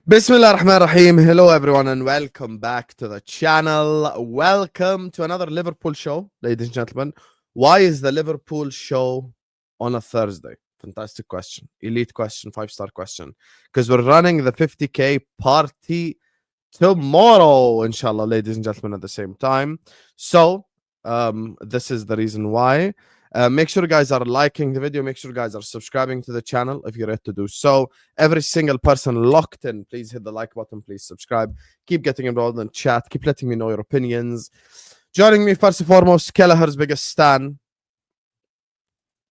Bismillah ar-Rahman ar-Rahim. Hello everyone and welcome back to the channel. Welcome to another Liverpool show, ladies and gentlemen. Why is the Liverpool show on a Thursday? Fantastic question. Elite question, 5-star question. Because we're running the 50k party tomorrow, inshallah, ladies and gentlemen, at the same time. So, this is the reason why. Make sure you guys are liking the video. Make sure you guys are subscribing to the channel if you're ready to do so. Every single person locked in, please hit the like button. Please subscribe. Keep getting involved in chat. Keep letting me know your opinions. Joining me first and foremost, Kelleher's biggest stan,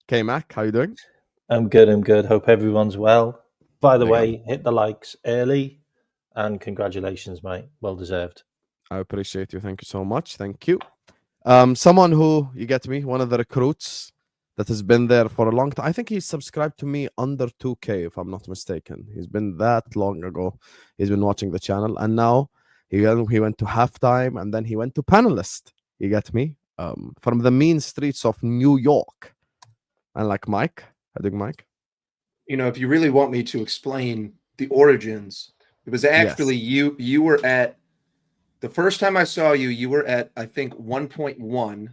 Kmack. How you doing? I'm good. Hope everyone's well. By the way, hit the likes early and congratulations, mate. Well deserved. I appreciate you. Thank you so much. Thank you. Someone who, you get me, one of the recruits that has been there for a long time. I think he's subscribed to me under 2k, if I'm not mistaken. He's been that long ago. He's been watching the channel, and now he went to halftime, and then he went to panelist. You get me? From the mean streets of New York. And like Mike, I think Mike. You know, if you really want me to explain the origins, it was actually you were at. The first time I saw you, you were at, I think, 1.1,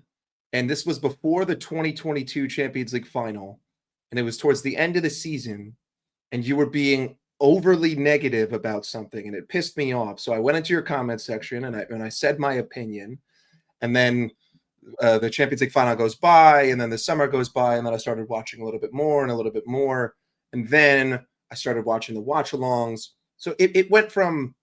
and this was before the 2022 Champions League final, and it was towards the end of the season, and you were being overly negative about something, and it pissed me off. So I went into your comment section, and I said my opinion, and then the Champions League final goes by, and then the summer goes by, and then I started watching a little bit more and a little bit more, and then I started watching the watch-alongs. So it went from,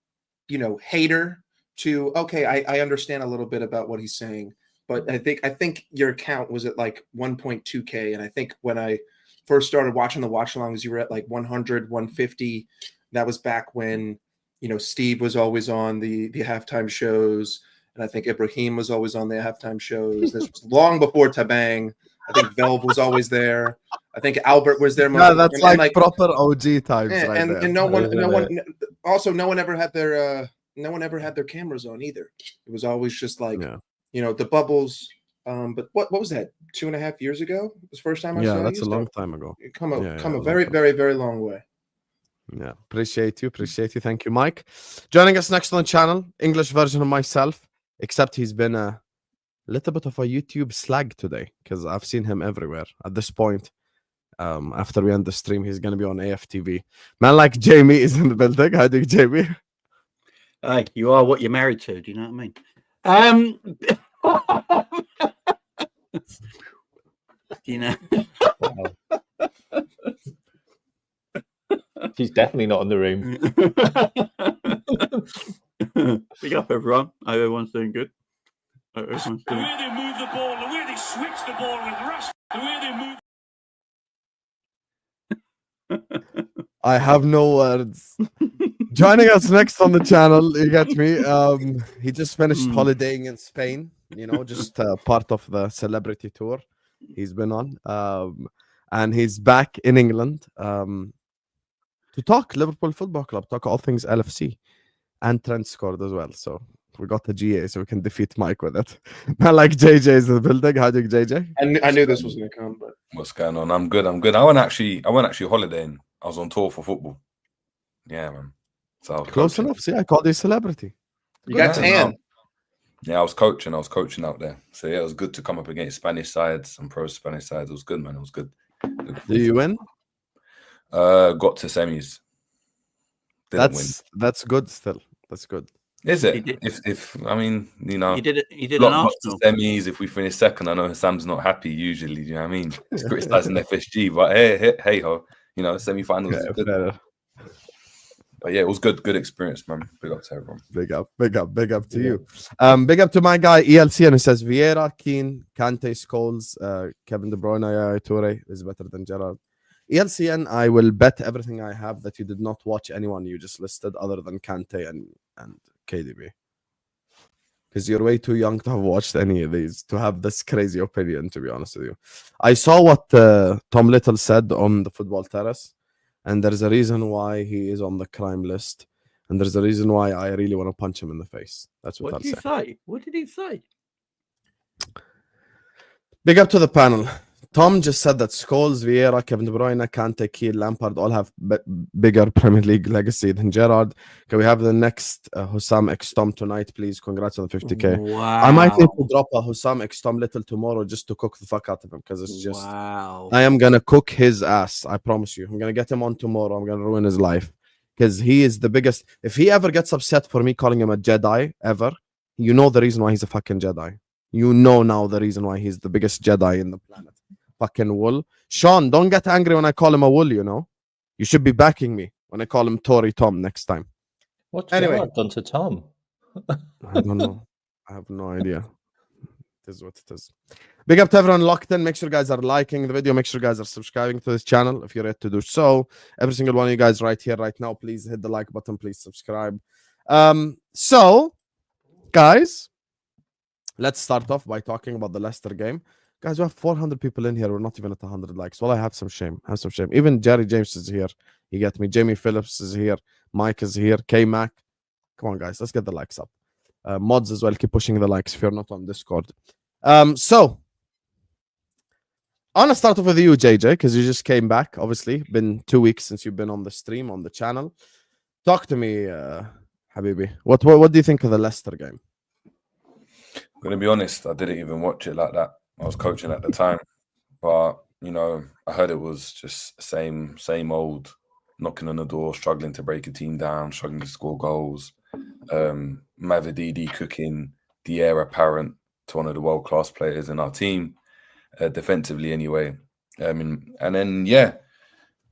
you know, hater to okay, I understand a little bit about what he's saying, but I think your account was at like 1.2k, and I think when I first started watching the watch-alongs, you were at like 100, 150. That was back when, you know, Steve was always on the halftime shows, and I think Ibrahim was always on the halftime shows. This was long before Tabang. I think Velv was always there. I think Albert was there. Yeah, that's like proper OG times, right? And no one ever had their. No one ever had their cameras on either. It was always just like, you know, the bubbles. But what was that? 2.5 years ago? It was the first time I saw you. Yeah, that's a long time ago. Come a very, very, very long way. Yeah, appreciate you. Thank you, Mike. Joining us next on the channel, English version of myself, except he's been a little bit of a YouTube slag today because I've seen him everywhere. At this point, after we end the stream, he's going to be on AFTV. Man like Jamie is in the building. How do you, Jamie? Hey, you are what you're married to. Do you know what I mean? You know. She's definitely not in the room. Big up, everyone. I hope everyone's doing good. The way they move the ball, the way they switch the ball with rush, the way they move. I have no words. Joining us next on the channel, you get me. He just finished holidaying in Spain, you know, just part of the celebrity tour he's been on. And he's back in England to talk Liverpool Football Club, talk all things LFC. And Trent scored as well. So we got the GA so we can defeat Mike with it. Man like JJ is in the building. How do you, JJ? I knew this was going to come, but what's going on? I'm good. I went actually holidaying. I was on tour for football. Yeah, man. So close enough. See, I called you celebrity. You got tan. Yeah, I was coaching out there. So yeah, it was good to come up against Spanish sides and pro Spanish sides. It was good, man. It was good. Do you win? Got to semis. That's good still. That's good. Is it? If I mean, you know, you did an Arsenal semis. If we finish second, I know Husam's not happy usually. Do you know what I mean? He's criticizing FSG, but hey ho, you know, semi-finals is good. Better. But yeah, it was good experience, man. Big up to everyone. Big up to you. Big up to my guy ELC, and it says Vieira, Keane, Kante, Scholes, Kevin De Bruyne, Toure is better than Gerrard. ELCN, I will bet everything I have that you did not watch anyone you just listed other than Kante and KDB. Because you're way too young to have watched any of these, to have this crazy opinion, to be honest with you. I saw what Tom Little said on the Football Terrace, and there's a reason why he is on the crime list, and there's a reason why I really want to punch him in the face. That's what I'll say. What did he say? Big up to the panel. Tom just said that Scholes, Vieira, Kevin De Bruyne, Kante, Keane, Lampard all have bigger Premier League legacy than Gerrard. Can we have the next Husam X Tom tonight, please? Congrats on the 50k. Wow. I might need to drop a Husam X Tom little tomorrow just to cook the fuck out of him because it's just. Wow. I am gonna cook his ass. I promise you. I'm gonna get him on tomorrow. I'm gonna ruin his life because he is the biggest. If he ever gets upset for me calling him a Jedi ever, you know the reason why he's a fucking Jedi. You know now the reason why he's the biggest Jedi in the planet. Fucking wool. Sean, don't get angry when I call him a wool, you know. You should be backing me when I call him Tory Tom next time. What's Anyway. Gerrard done to Tom? I don't know. I have no idea. It is what it is. Big up to everyone locked in. Make sure you guys are liking the video. Make sure you guys are subscribing to this channel if you're ready to do so. Every single one of you guys right here, right now, please hit the like button. Please subscribe. So, guys, let's start off by talking about the Leicester game. Guys, we have 400 people in here. We're not even at 100 likes. Well, I have some shame. Even Jerry James is here. You get me. Jamie Phillips is here. Mike is here. Kmack. Come on, guys. Let's get the likes up. Mods as well. Keep pushing the likes if you're not on Discord. So, I want to start off with you, JJ, because you just came back. Obviously, been 2 weeks since you've been on the stream, on the channel. Talk to me, Habibi. What do you think of the Leicester game? I'm going to be honest, I didn't even watch it like that. I was coaching at the time, but you know, I heard it was just same old, knocking on the door, struggling to break a team down, struggling to score goals. Mavididi cooking the heir apparent to one of the world-class players in our team, defensively anyway. And then yeah,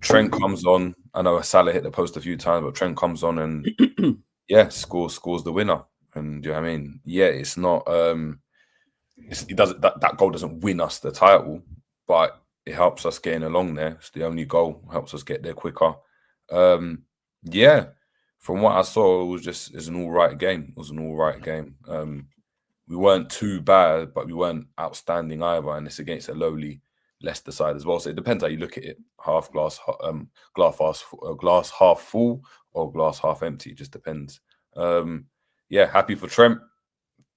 Trent comes on. I know Salah hit the post a few times, but Trent comes on and yeah, scores the winner. And do you know what I mean? Yeah, it's not. It doesn't. That goal doesn't win us the title, but it helps us getting along there. It's the only goal, helps us get there quicker. Yeah, from what I saw, it's an all right game. We weren't too bad, but we weren't outstanding either. And it's against a lowly Leicester side as well. So it depends how you look at it. Glass half full or glass half empty. It just depends. Yeah, happy for Trent.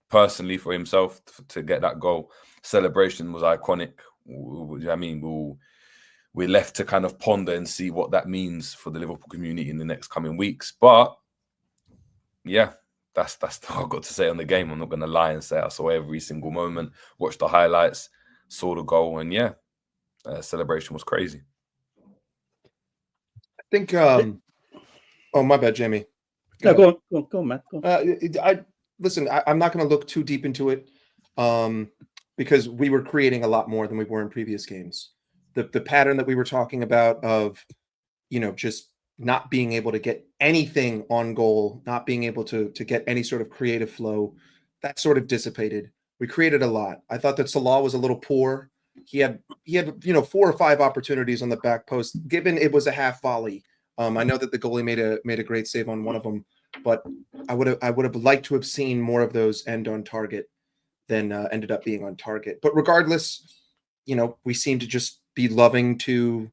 Personally, for himself to get that goal. Celebration was iconic. I mean, we're left to kind of ponder and see what that means for the Liverpool community in the next coming weeks. But yeah, that's all I've got to say on the game. I'm not going to lie and say I saw every single moment, watched the highlights, saw the goal, and yeah, celebration was crazy. I think. Oh, my bad, Jamie. No, go on, Matt. Go on. Listen, I'm not going to look too deep into it because we were creating a lot more than we were in previous games. The pattern that we were talking about of, you know, just not being able to get anything on goal, not being able to get any sort of creative flow, that sort of dissipated. We created a lot. I thought that Salah was a little poor. He had 4 or 5 opportunities on the back post, given it was a half volley. I know that the goalie made a great save on one of them, but I would have liked to have seen more of those end on target than ended up being on target. But regardless, you know, we seem to just be loving to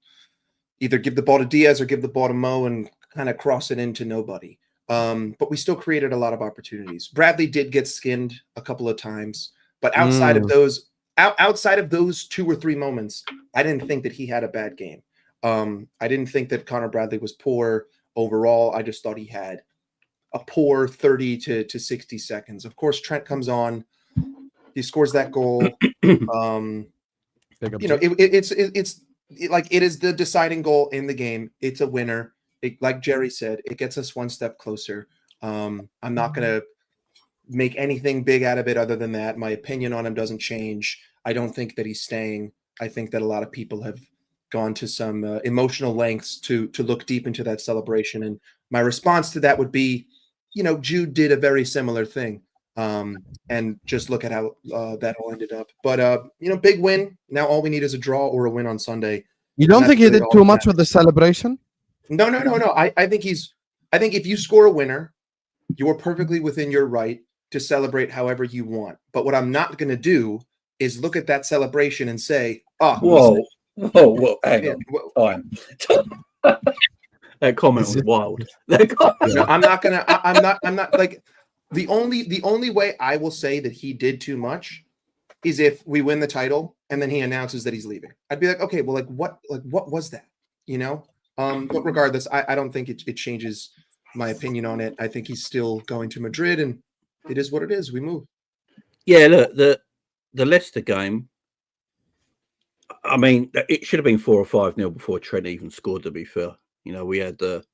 either give the ball to Diaz or give the ball to Mo and kind of cross it into nobody. But we still created a lot of opportunities. Bradley did get skinned a couple of times, but outside of those 2 or 3 moments, I didn't think that he had a bad game. I didn't think that Connor Bradley was poor overall. I just thought he had a poor 30 to 60 seconds. Of course, Trent comes on, he scores that goal. You know, it's like it is the deciding goal in the game. It's a winner. Like Jerry said, it gets us one step closer. I'm not gonna make anything big out of it other than that. My opinion on him doesn't change. I don't think that he's staying. I think that a lot of people have gone to some emotional lengths to look deep into that celebration. And my response to that would be, you know, Jude did a very similar thing. And just look at how that all ended up. But, you know, big win. Now all we need is a draw or a win on Sunday. You don't think he did too much with the celebration? No. I think if you score a winner, you are perfectly within your right to celebrate however you want. But what I'm not going to do is look at that celebration and say, whoa, hang on. That comment was wild. No, I'm not like the only way I will say that he did too much is if we win the title and then he announces that he's leaving. I'd be like, okay, well, what was that? You know? But regardless, I don't think it changes my opinion on it. I think he's still going to Madrid, and it is what it is. We move. Yeah, look, the Leicester game, I mean, it should have been 4 or 5-0 before Trent even scored, to be fair. You know, we had the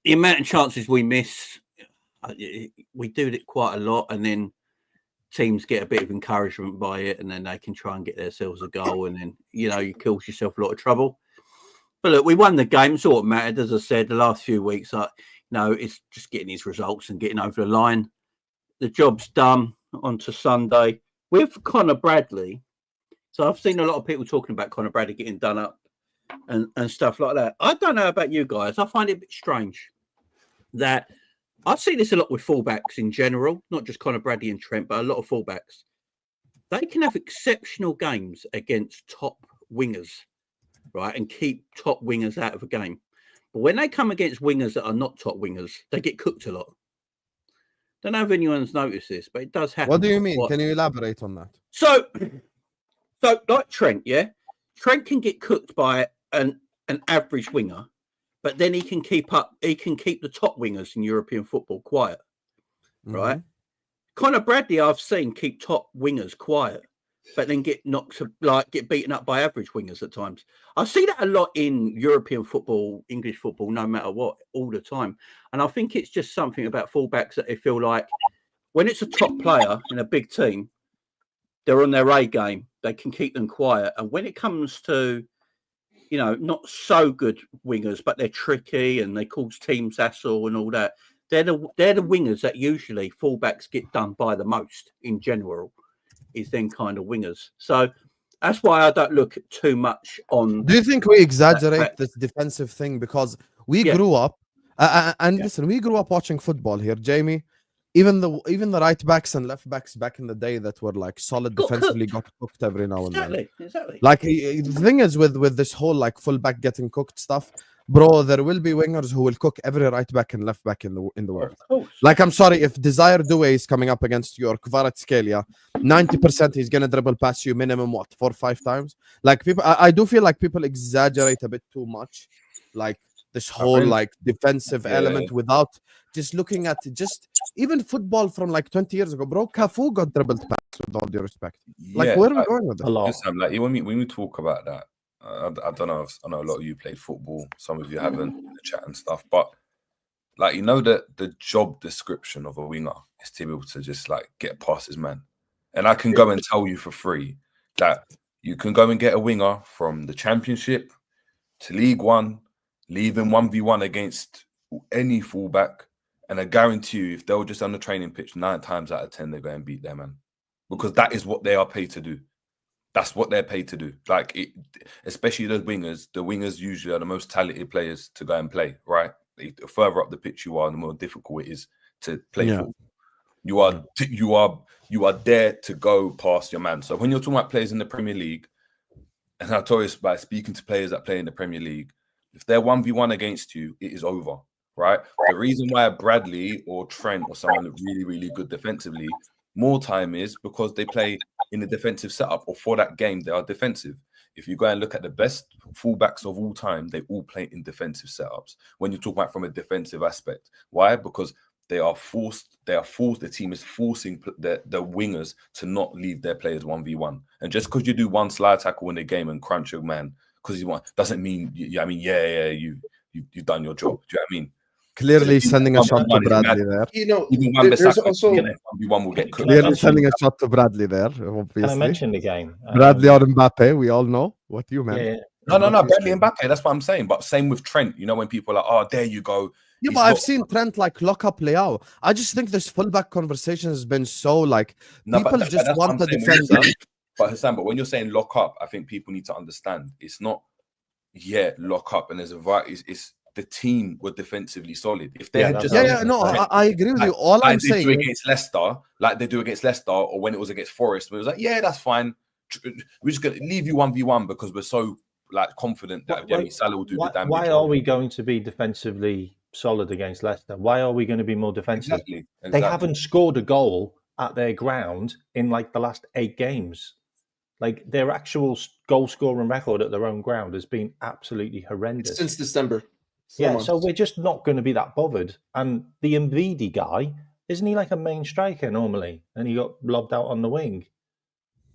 amount of chances we miss, we do it quite a lot, and then teams get a bit of encouragement by it, and then they can try and get themselves a goal, and then, you know, you cause yourself a lot of trouble. But look, we won the game. It's all that mattered. As I said, the last few weeks, it's just getting his results and getting over the line. The job's done on to Sunday. With Conor Bradley, so I've seen a lot of people talking about Conor Bradley getting done up and stuff like that. I don't know about you guys. I find it a bit strange that I see this a lot with fullbacks in general, not just Conor Bradley and Trent, but a lot of fullbacks. They can have exceptional games against top wingers, right, and keep top wingers out of a game. But when they come against wingers that are not top wingers, they get cooked a lot. Don't know if anyone's noticed this, but it does happen. What do you mean? Can you elaborate on that? So like Trent, yeah? Trent can get cooked by an average winger, but then he can keep the top wingers in European football quiet, right? Mhm. Conor Bradley, I've seen keep top wingers quiet, but then get beaten up by average wingers at times. I see that a lot in European football, English football, no matter what, all the time. And I think it's just something about fullbacks that they feel like when it's a top player in a big team, they're on their A game. They can keep them quiet. And when it comes to, you know, not so good wingers, but they're tricky and they cause teams hassle and all that, they're the wingers that usually fullbacks get done by the most in general, is them kind of wingers. So that's why I don't look too much on. Do you think we exaggerate this defensive thing because we grew up listen, we grew up watching football here, Jamie. Even the right backs and left backs back in the day that were like solid defensively got cooked every now and then. Exactly. Like the thing is with this whole like fullback getting cooked stuff, bro, there will be wingers who will cook every right back and left back in the world. Of course. Like, I'm sorry, if Desire Doué is coming up against your Kvaratskhelia, 90% he's gonna dribble past you minimum 4 or 5 times. Like people, I do feel like people exaggerate a bit too much, like this whole like defensive element without just looking at just even football from like 20 years ago, bro. Cafu got dribbled past, with all due respect. Like, where are we going with this? Listen, like when we talk about that, I don't know. I know a lot of you played football. Some of you haven't in the chat and stuff. But like, you know that the job description of a winger is to be able to just like get past his man. And I can go and tell you for free that you can go and get a winger from the Championship to League One, leaving 1v1 against any fullback, and I guarantee you, if they were just on the training pitch, 9 times out of 10 they're going to beat their man, because that is what they are paid to do. That's what they're paid to do. Like, especially those wingers. The wingers usually are the most talented players to go and play, right? The further up the pitch you are, the more difficult it is to play football. You are there to go past your man. So when you're talking about players in the Premier League, and I told you by speaking to players that play in the Premier League, if they're 1v1 against you, it is over, right? The reason why Bradley or Trent or someone really, really good defensively, more time is because they play in a defensive setup, or for that game, they are defensive. If you go and look at the best fullbacks of all time, they all play in defensive setups. When you talk about from a defensive aspect, why? Because the team is forcing the wingers to not leave their players 1v1. And just because you do one slide tackle in the game and crunch your man because you want, doesn't mean you've done your job. Do you know what I mean? Clearly sending a shot to Bradley there. You know, there's also 1v1 will get cooked. Clearly sending a shot to Bradley there, obviously. Can I mention the game? Bradley or Mbappe, we all know what you meant. Yeah. No, Bradley and Mbappe, that's what I'm saying. But same with Trent, you know, when people are like, oh, there you go. Yeah, but I've seen Trent like lock up Leao. I just think this fullback conversation has been so like people just want the defender. But Husam, but when you're saying lock up, I think people need to understand it's not lock up, and there's a variety. It's the team were defensively solid. If they had just I agree with you. All I'm saying against Leicester, like they do against Leicester, or when it was against Forest, it was like, yeah, that's fine. We're just gonna leave you 1v1 because we're so like confident that Salah will do the damage. Why are we going to be defensively solid against Leicester? Why are we going to be more defensive? Exactly. They haven't scored a goal at their ground in like the last 8 games. Like their actual goal scoring record at their own ground has been absolutely horrendous. Since December. 4 Yeah, months. so we're just not going to be that bothered. And the Mbidi guy, isn't he like a main striker normally? And he got lobbed out on the wing.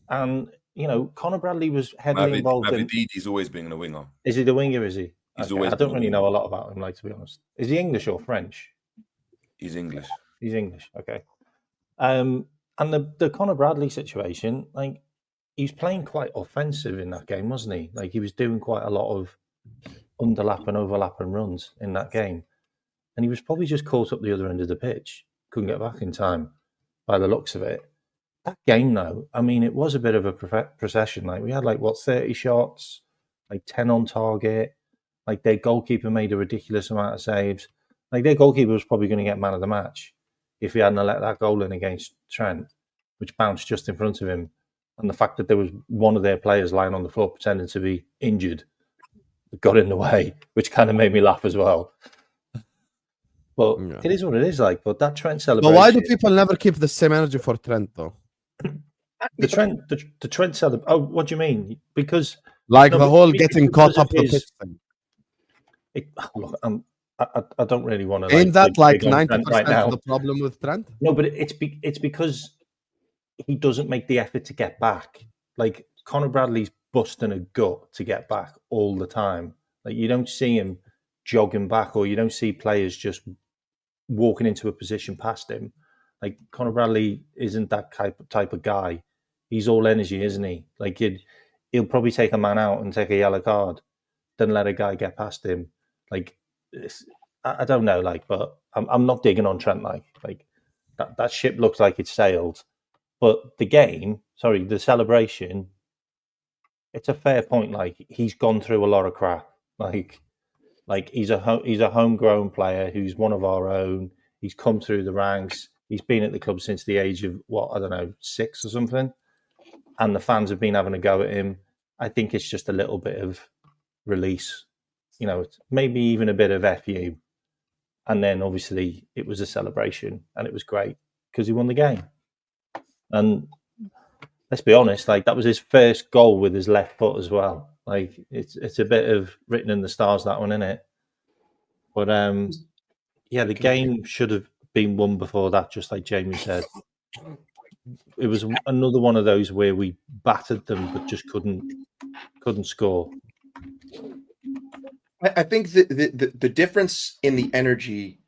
And, you know, Conor Bradley was heavily involved in... He's always been a winger. Is he the winger, is he? He's Okay, always I don't been a really winger. know a lot about him, like, to be honest. Is he English or French? He's English. He's English, okay. And the Conor Bradley situation, like, he was playing quite offensive in that game, wasn't he? Like, he was doing quite a lot of underlap and overlap and runs in that game. And he was probably just caught up the other end of the pitch. Couldn't get back in time by the looks of it. That game, though, I mean, it was a bit of a procession. Like, we had, 30 shots, 10 on target. Like, their goalkeeper made a ridiculous amount of saves. Like, their goalkeeper was probably going to get man of the match if he hadn't let that goal in against Trent, which bounced just in front of him. And the fact that there was one of their players lying on the floor pretending to be injured got in the way, which kind of made me laugh as well. But It is what it is. But that Trent celebration... But why do people never keep the same energy for Trent, though? The Trent celebration... Oh, what do you mean? Because... the whole getting caught up the pitch thing. Look, I don't really want to... Ain't that 90% right of the problem with Trent? No, but it's because he doesn't make the effort to get back. Like, Conor Bradley's busting a gut to get back all the time. Like, you don't see him jogging back, or you don't see players just walking into a position past him. Like, Conor Bradley isn't that type of guy. He's all energy, isn't he? Like, he'll probably take a man out and take a yellow card, then let a guy get past him. Like, I don't know, but I'm not digging on Trent. Like that ship looks like it's sailed. But the celebration, it's a fair point. Like, he's gone through a lot of crap. Like he's a homegrown player who's one of our own. He's come through the ranks. He's been at the club since the age of 6 or something. And the fans have been having a go at him. I think it's just a little bit of release. You know, maybe even a bit of FU. And then obviously it was a celebration, and it was great because he won the game. And let's be honest, that was his first goal with his left foot as well. Like, it's a bit of written in the stars, that one, isn't it? But the game should have been won before that, just like Jamie said. It was another one of those where we battered them but just couldn't score. I think the difference in the energy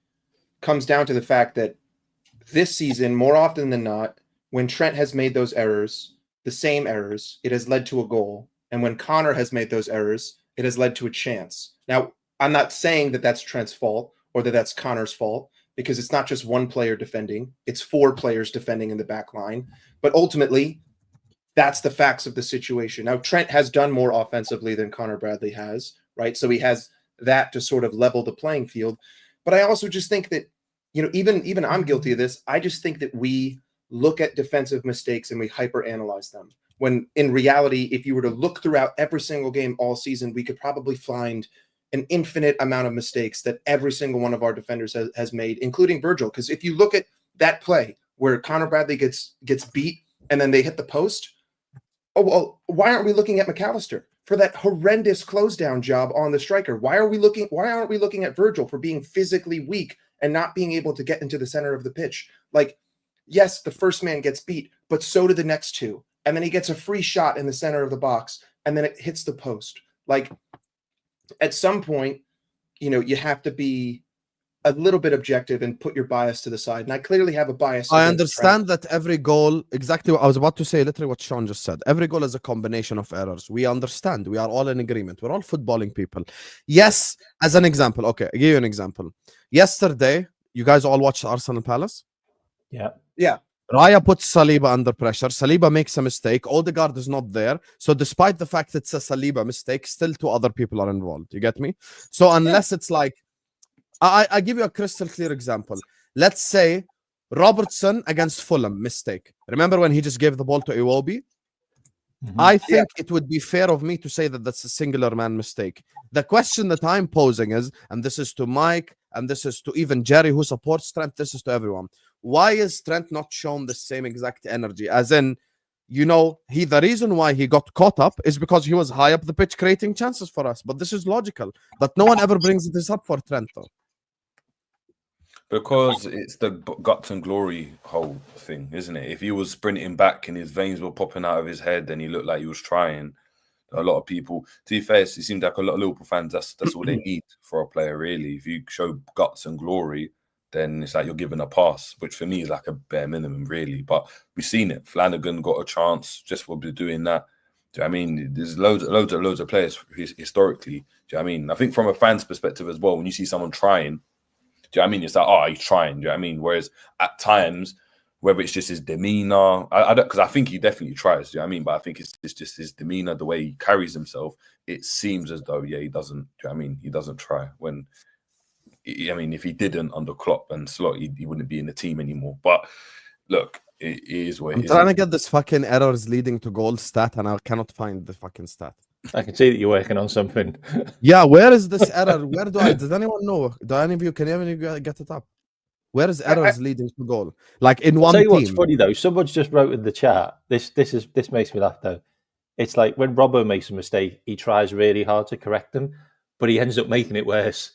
comes down to the fact that this season, more often than not, when Trent has made those errors, the same errors, it has led to a goal. And when Conor has made those errors, it has led to a chance. Now, I'm not saying that that's Trent's fault or that that's Conor's fault, because it's not just one player defending. It's 4 players defending in the back line. But ultimately, that's the facts of the situation. Now, Trent has done more offensively than Conor Bradley has, right? So he has that to sort of level the playing field. But I also just think that, even I'm guilty of this. I just think that we look at defensive mistakes and we hyperanalyze them. When in reality, if you were to look throughout every single game all season, we could probably find an infinite amount of mistakes that every single one of our defenders has made, including Virgil. Because if you look at that play where Conor Bradley gets beat and then they hit the post, why aren't we looking at McAllister for that horrendous close down job on the striker? Why aren't we looking at Virgil for being physically weak and not being able to get into the center of the pitch? Like, yes, the first man gets beat, but so do the next 2. And then he gets a free shot in the center of the box, and then it hits the post. Like, at some point, you have to be a little bit objective and put your bias to the side. And I clearly have a bias. I understand that every goal, exactly what I was about to say, literally what Sean just said. Every goal is a combination of errors. We understand. We are all in agreement. We're all footballing people. Yes, as an example. Okay, I'll give you an example. Yesterday, you guys all watched Arsenal Palace? Yeah. Yeah. Raya puts Saliba under pressure. Saliba makes a mistake. Odegaard is not there. So despite the fact it's a Saliba mistake, still 2 other people are involved. You get me? So unless it's I give you a crystal clear example. Let's say Robertson against Fulham, mistake. Remember when he just gave the ball to Iwobi? Mm-hmm. I think it would be fair of me to say that that's a singular man mistake. The question that I'm posing is, and this is to Mike, and this is to even Jerry who supports Trent, this is to everyone. why is Trent not shown the same exact energy? As in, the reason why he got caught up is because he was high up the pitch creating chances for us. But this is logical. But no one ever brings this up for Trent, though. Because it's the guts and glory whole thing, isn't it? If he was sprinting back and his veins were popping out of his head and he looked like he was trying, a lot of people, to be fair, it seems like a lot of Liverpool fans, that's all they need for a player, really. If you show guts and glory, then it's like you're given a pass, which for me is like a bare minimum, really. But we've seen it. Flanagan got a chance just for doing that. Do you know what I mean? There's loads of players historically. Do you know what I mean? I think from a fan's perspective as well, when you see someone trying, do you know what I mean? It's like, oh, he's trying. Do you know what I mean? Whereas at times, whether it's just his demeanor, I don't, because I think he definitely tries. Do you know what I mean? But I think it's just his demeanor, the way he carries himself. It seems as though, he doesn't. Do you know what I mean? He doesn't try. When, I mean, if he didn't under Klopp and Slot, he wouldn't be in the team anymore. But look, it is what it is. I'm trying to get this fucking errors leading to goal stat, and I cannot find the fucking stat. I can see that you're working on something. Yeah, where is this error? Where does anyone know? Do any of you, can any of you get it up? Where is errors leading to goal? Like in one I'll tell you team. what's funny though, someone's just wrote in the chat. This makes me laugh though. It's like when Robbo makes a mistake, he tries really hard to correct them, but he ends up making it worse.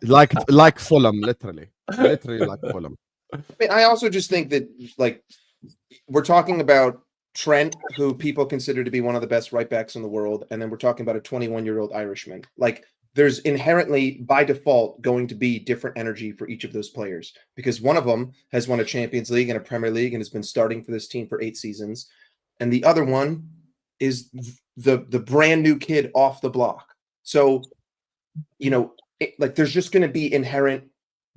like Fulham, literally like Fulham. I mean, I also just think that, like, we're talking about Trent, who people consider to be one of the best right backs in the world, and then we're talking about a 21-year-old Irishman. Like, there's inherently, by default, going to be different energy for each of those players, because one of them has won a Champions League and a Premier League and has been starting for this team for 8 seasons, and the other one is the brand new kid off the block. So, there's just going to be inherent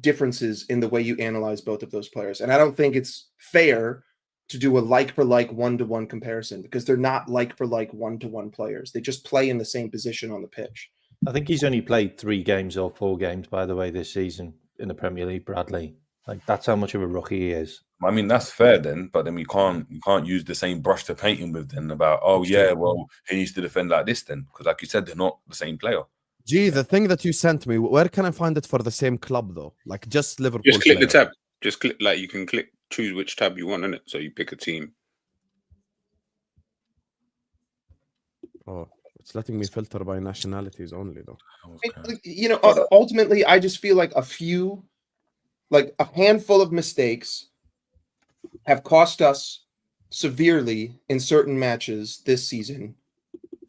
differences in the way you analyze both of those players, and I don't think it's fair to do a like-for-like one-to-one comparison, because they're not like-for-like one-to-one players. They just play in the same position on the pitch. I think he's only played 3 games or 4 games, by the way, this season in the Premier League, Bradley. Like, that's how much of a rookie he is. I mean, that's fair then, but then you can't use the same brush to paint him with then about, he needs to defend like this then, because like you said, they're not the same player. Gee, the thing that you sent me, where can I find it for the same club though? Like just Liverpool. Just click player. the tab. Just click, like, you can choose which tab you want in it. So you pick a team. Oh, it's letting me filter by nationalities only though. Okay. Ultimately, I just feel like a handful of mistakes have cost us severely in certain matches this season.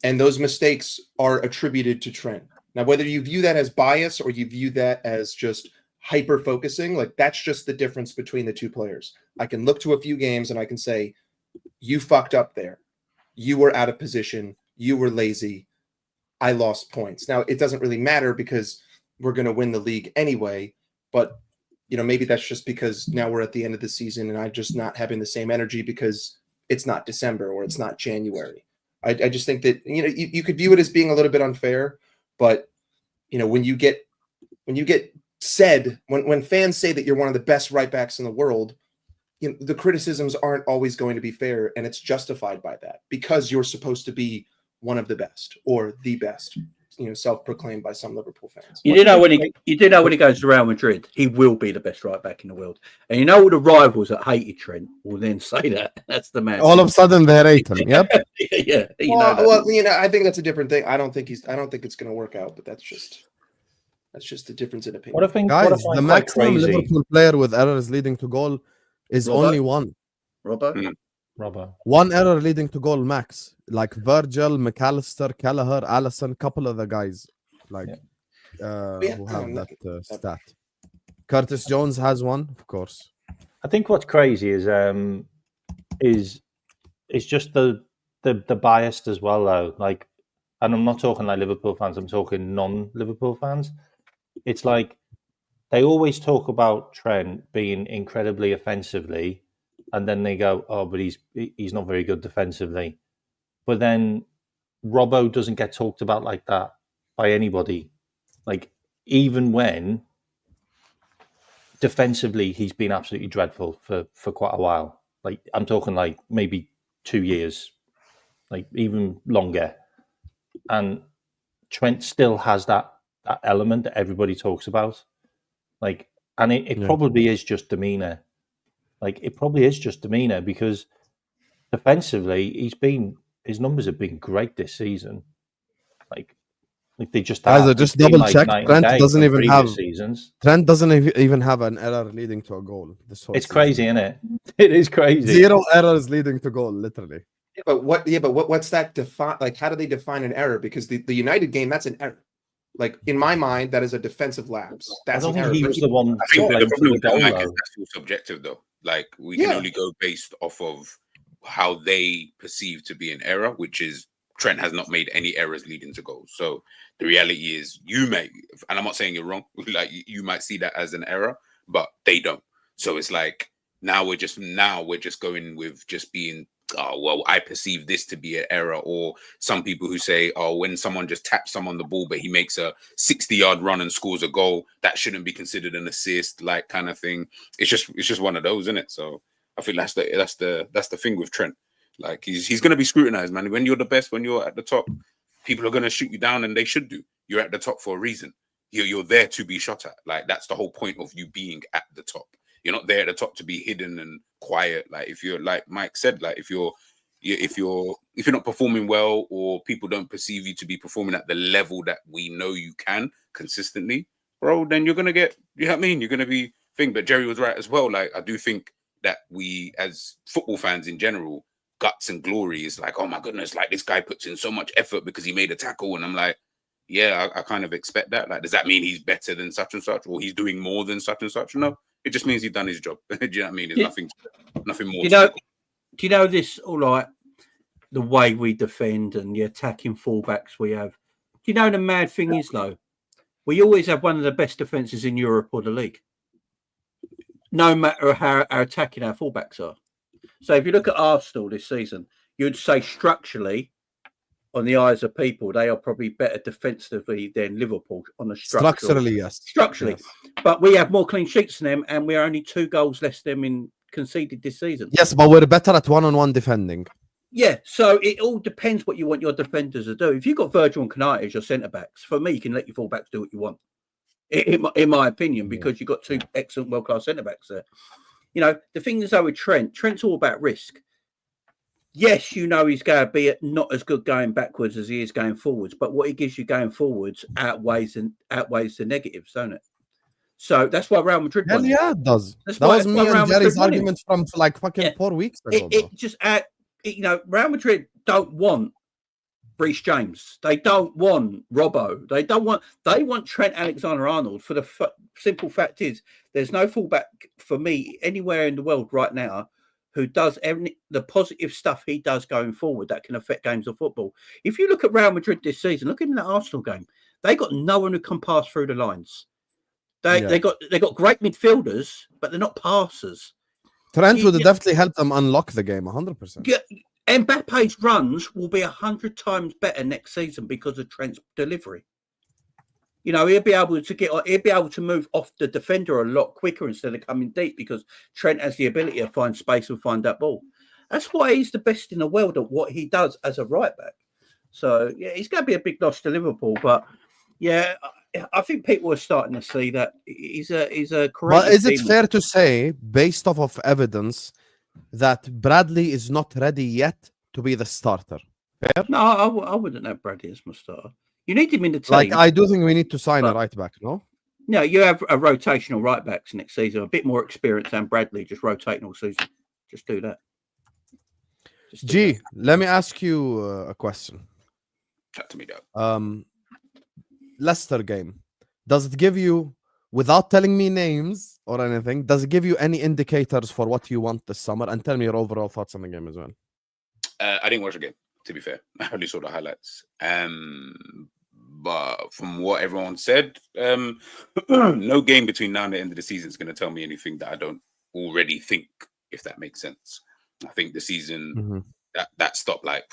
And those mistakes are attributed to Trent. Now, whether you view that as bias or you view that as just hyper-focusing, like, that's just the difference between the two players. I can look to a few games and I can say, you fucked up there. You were out of position. You were lazy. I lost points. Now, it doesn't really matter because we're going to win the league anyway. But, maybe that's just because now we're at the end of the season and I'm just not having the same energy because it's not December or it's not January. I just think that, you could view it as being a little bit unfair, but, when you get said, when fans say that you're one of the best right backs in the world, the criticisms aren't always going to be fair, and it's justified by that because you're supposed to be one of the best or the best, self-proclaimed by some Liverpool fans. You do know when he goes to Real Madrid, he will be the best right back in the world. And all the rivals that hated Trent will then say that. That's the man. All of a sudden they hate him. Yep. Yeah. I think that's a different thing. I don't think it's going to work out, but that's just the difference in opinion. Guys, the maximum Liverpool player with errors leading to goal is only one. Robbo. One error leading to goal max. Like Virgil, McAllister, Kelleher, Allison, couple of the guys who have that stat. Curtis Jones has one, of course. I think what's crazy is just the biased as well though. Like, and I'm not talking like Liverpool fans, I'm talking non-Liverpool fans. It's like they always talk about Trent being incredibly offensively, and then they go, oh, but he's not very good defensively. But then Robbo doesn't get talked about like that by anybody. Like, even when defensively he's been absolutely dreadful for quite a while. Like, I'm talking like maybe 2 years, like even longer. And Trent still has that element that everybody talks about. Like, And it Yeah. probably is just demeanour. Like, it probably is just demeanour because defensively, his numbers have been great this season. Like they just Guys, I have. just It's been double like checked. night and Trent day doesn't from even previous have seasons. Trent doesn't even have an error leading to a goal this whole It's season. crazy, isn't it? It is crazy. 0 errors leading to goal, literally. Yeah, but what's that define? Like, how do they define an error? Because the United game, that's an error. Like, in my mind, that is a defensive lapse. That's I don't an think error. he was the one I to think blame the for problem the with that, goal, Mike, is though. that's all subjective, though. Like, we can Yeah. only go based off of how they perceive to be an error, which is Trent has not made any errors leading to goals. So the reality is, you may, and I'm not saying you're wrong, like you might see that as an error, but they don't. So it's like now we're just going with just being, oh well, I perceive this to be an error. Or some people who say, oh, when someone just taps someone the ball, but he makes a 60-yard run and scores a goal, that shouldn't be considered an assist, like kind of thing. It's just one of those, isn't it? So I think that's the thing with Trent. Like he's going to be scrutinized, man. When you're the best, when you're at the top, people are going to shoot you down, and they should do. You're at the top for a reason. You're there to be shot at. Like that's the whole point of you being at the top. You're not there at the top to be hidden and quiet. Like if you're, like Mike said, like if you're not performing well, or people don't perceive you to be performing at the level that we know you can consistently, bro, then you're gonna get, you know what I mean? You're gonna be thing. But Jerry was right as well. Like I do think that we, as football fans in general, guts and glory is like, oh my goodness, like this guy puts in so much effort because he made a tackle, and I'm like, yeah, I kind of expect that. Like, does that mean he's better than such and such, or he's doing more than such and such? No, it just means he's done his job. Do you know what I mean? There's nothing more. Do you know this? All right, the way we defend and the attacking fullbacks we have. Do you know the mad thing is though? We always have one of the best defenses in Europe or the league, no matter how our attacking our fullbacks are. So if you look at Arsenal this season, you'd say structurally, on the eyes of people, they are probably better defensively than Liverpool on a Structurally, yes. Structurally. Yes. But we have more clean sheets than them, and we're only 2 goals less than them in conceded this season. Yes, but we're better at one-on-one defending. Yeah, so it all depends what you want your defenders to do. If you've got Virgil and Kmack as your centre-backs, for me, you can let your full-backs do what you want, in my opinion, because you've got 2 excellent world-class centre-backs there. You know, the thing is, though, with Trent's all about risk. Yes, you know he's going to be not as good going backwards as he is going forwards, but what he gives you going forwards outweighs the negatives, don't it? So that's why Real Madrid won. Yeah, it does. That was me and Jerry's argument from like fucking 4 weeks ago. Real Madrid don't want Reece James. They don't want Robbo. They want Trent Alexander-Arnold. For the simple fact is, there's no fullback for me anywhere in the world right now who does the positive stuff he does going forward that can affect games of football. If you look at Real Madrid this season, look in the Arsenal game, they got no one who can pass through the lines. They got great midfielders, but they're not passers. Trent would definitely help them unlock the game 100%. Yeah, Mbappe's runs will be 100 times better next season because of Trent's delivery. You know, he'll be able to move off the defender a lot quicker instead of coming deep because Trent has the ability to find space and find that ball. That's why he's the best in the world at what he does as a right back. So yeah, he's going to be a big loss to Liverpool, but yeah, I think people are starting to see that he's a correct. But is it fair to say, based off of evidence, that Bradley is not ready yet to be the starter? Fair? No, I wouldn't have Bradley as my starter. You need him in the team. Like, I do think we need to sign a right back, no? No, you have a rotational right backs next season, a bit more experience than Bradley, just rotating all season. Just do that. Let me ask you a question. Chat to me, though. Leicester game. Does it give you, without telling me names or anything, does it give you any indicators for what you want this summer? And tell me your overall thoughts on the game as well. I didn't watch the game, to be fair. I only saw the highlights. But from what everyone said, no game between now and the end of the season is going to tell me anything that I don't already think, if that makes sense. I think the season that stopped like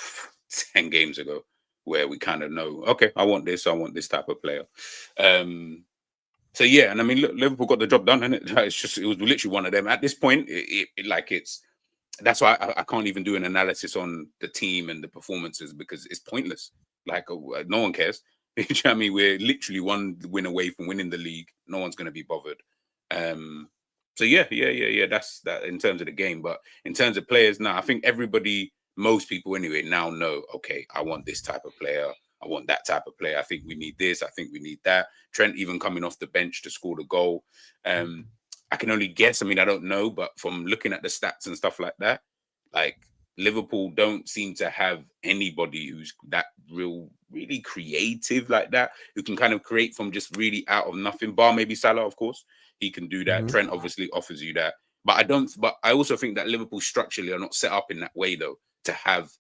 10 games ago, where we kind of know, okay, I want this type of player. So yeah, and I mean, look, Liverpool got the job done, and it was literally one of them. At this point, that's why I can't even do an analysis on the team and the performances because it's pointless. Like no one cares. You know what I mean? We're literally one win away from winning the league. No one's going to be bothered. So yeah. That's that in terms of the game. But in terms of players, now I think most people anyway, now know, okay, I want this type of player. I want that type of player. I think we need this. I think we need that. Trent even coming off the bench to score the goal. I can only guess. I mean, I don't know, but from looking at the stats and stuff like that, like Liverpool don't seem to have anybody who's that really creative like that, who can kind of create from just really out of nothing. Bar maybe Salah, of course, he can do that. Trent obviously offers you that, but I also think that Liverpool structurally are not set up in that way though to have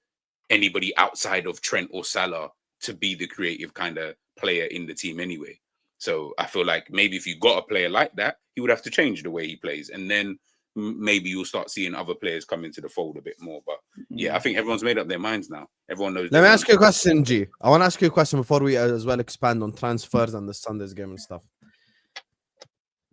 anybody outside of Trent or Salah to be the creative kind of player in the team anyway. So I feel like maybe if you got a player like that, he would have to change the way he plays, and then maybe you'll start seeing other players come into the fold a bit more. But yeah, I think everyone's made up their minds now. Everyone knows. Let me ask you a question, G. I want to ask you a question before we as well expand on transfers and the Sunday's game and stuff.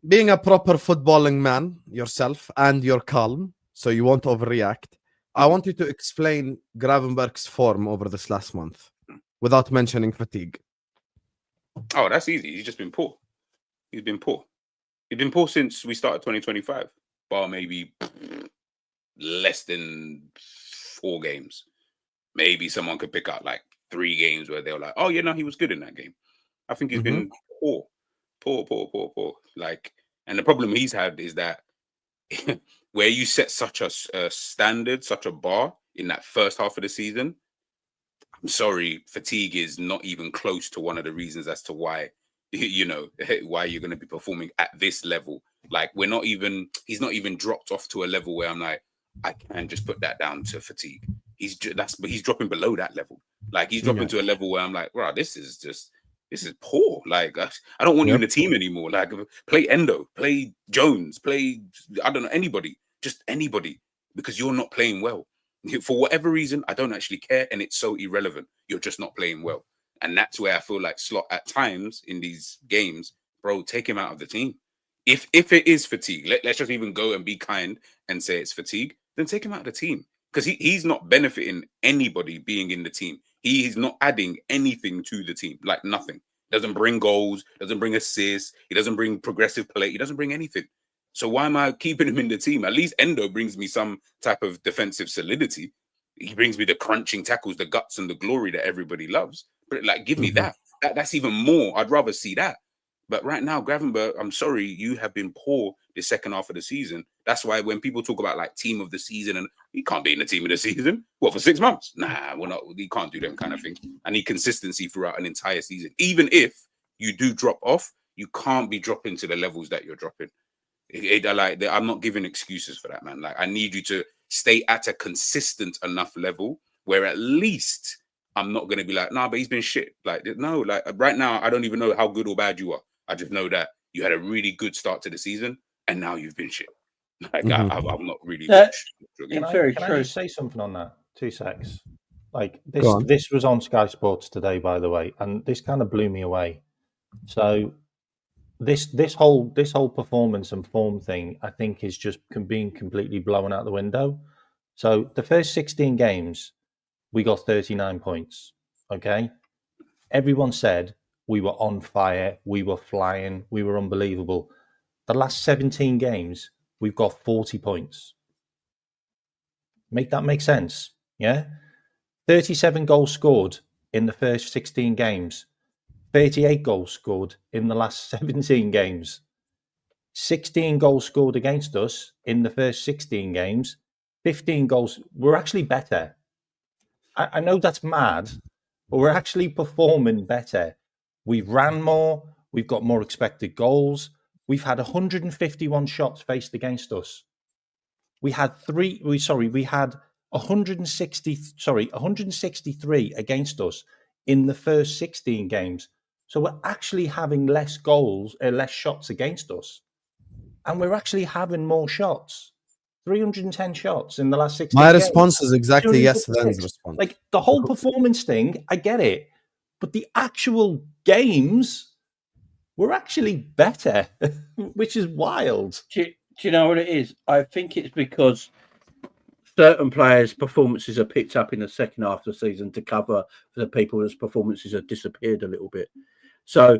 Being a proper footballing man yourself, and you're calm, so you won't overreact, I want you to explain Gravenberg's form over this last month without mentioning fatigue. Oh, that's easy. He's just been poor. He's been poor. He's been poor since we started 2025. Bar maybe less than 4 games. Maybe someone could pick out like 3 games where they're like, oh, yeah, no, he was good in that game. I think he's been poor. Like, and the problem he's had is that where you set such a standard, such a bar in that first half of the season, I'm sorry, fatigue is not even close to one of the reasons as to why, why you're going to be performing at this level. Like he's not even dropped off to a level where I'm like, I can just put that down to fatigue. He's dropping below that level. Like he's dropping to a level where I'm like, wow, this is poor. Like I don't want you in the team anymore. Like play Endo, play Jones, play, I don't know, anybody, just anybody, because you're not playing well. For whatever reason, I don't actually care, and it's so irrelevant. You're just not playing well. And that's where I feel like Slot at times in these games, bro, take him out of the team. If it is fatigue, let's just even go and be kind and say it's fatigue, then take him out of the team. Because he's not benefiting anybody being in the team. He is not adding anything to the team, like nothing. Doesn't bring goals, doesn't bring assists, he doesn't bring progressive play, he doesn't bring anything. So why am I keeping him in the team? At least Endo brings me some type of defensive solidity. He brings me the crunching tackles, the guts and the glory that everybody loves. But like, give me that. That's even more. I'd rather see that. But right now, Gravenberg, I'm sorry, you have been poor the second half of the season. That's why when people talk about like team of the season, and he can't be in the team of the season. What, for 6 months? Nah, we're not. He can't do them kind of thing. I need consistency throughout an entire season. Even if you do drop off, you can't be dropping to the levels that you're dropping. I'm not giving excuses for that, man. Like, I need you to stay at a consistent enough level where at least I'm not going to be like, nah, but he's been shit. Like, no, like right now, I don't even know how good or bad you are. I just know that you had a really good start to the season and now you've been shit. Like, I've not really watched. Can I just say something on that? 2 secs. Like, this was on Sky Sports today, by the way, and this kind of blew me away. So, this whole performance and form thing, I think, is just being completely blown out the window. So the first 16 games, we got 39 points. Okay, everyone said we were on fire, we were flying, we were unbelievable. The last 17 games, we've got 40 points. Make that make sense? Yeah, 37 goals scored in the first 16 games. 38 goals scored in the last 17 games. 16 goals scored against us in the first 16 games. 15 goals. We're actually better. I know that's mad, but we're actually performing better. We've ran more. We've got more expected goals. We've had 151 shots faced against us. We had 163 against us in the first 16 games. So we're actually having less shots against us. And we're actually having more shots. 310 shots in the last 16 My games. response is exactly yes to Dan's response. Like, the whole performance thing, I get it. But the actual games were actually better, which is wild. Do you know what it is? I think it's because certain players' performances are picked up in the second half of the season to cover for the people whose performances have disappeared a little bit. So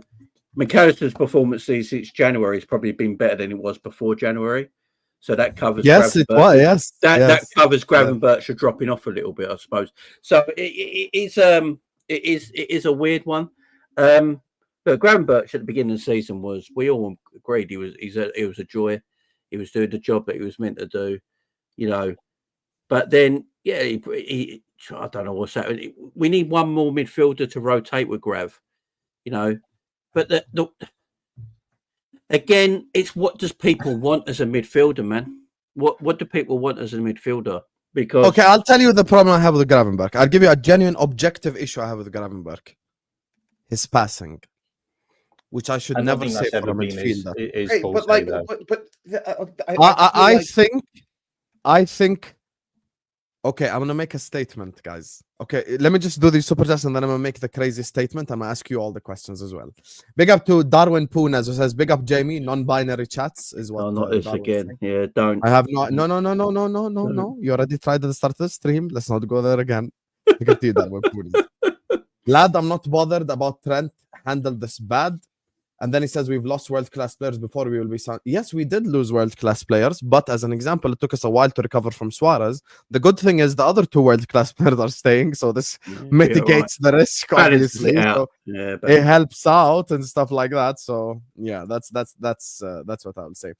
McAllister's performance since January has probably been better than it was before January. So that covers. Yes, it was. Yes, that covers Gravenberch dropping off a little bit, I suppose. So it is a weird one. But Gravenberch at the beginning of the season we all agreed he was a joy. He was doing the job that he was meant to do, you know. But then, yeah, he I don't know what's happening. We need one more midfielder to rotate with Grav, you know. But again, it's what does people want as a midfielder, man? What do people want as a midfielder? Because okay, I'll tell you the problem I have with Gravenberch. I'll give you a genuine objective issue I have with Gravenberch. His passing, which I should never say for a midfielder. I think. Okay, I'm gonna make a statement, guys. Okay, let me just do the super chats and then I'm gonna make the crazy statement. I'm gonna ask you all the questions as well. Big up to Darwin Punez, who says, "Big up Jamie." Non-binary chats is what. Oh, not this again. Saying. Yeah, don't. I have no. You already tried at the start of the stream. Let's not go there again. Big up to you, Darwin Punez. Lad, I'm not bothered about Trent handled this bad. And then he says we've lost world-class players before we will be sound. Yes, we did lose world-class players, but as an example, it took us a while to recover from Suarez. The good thing is the other two world-class players are staying, so this mitigates the risk, obviously. So it helps out and stuff like that. So yeah, that's what I would say.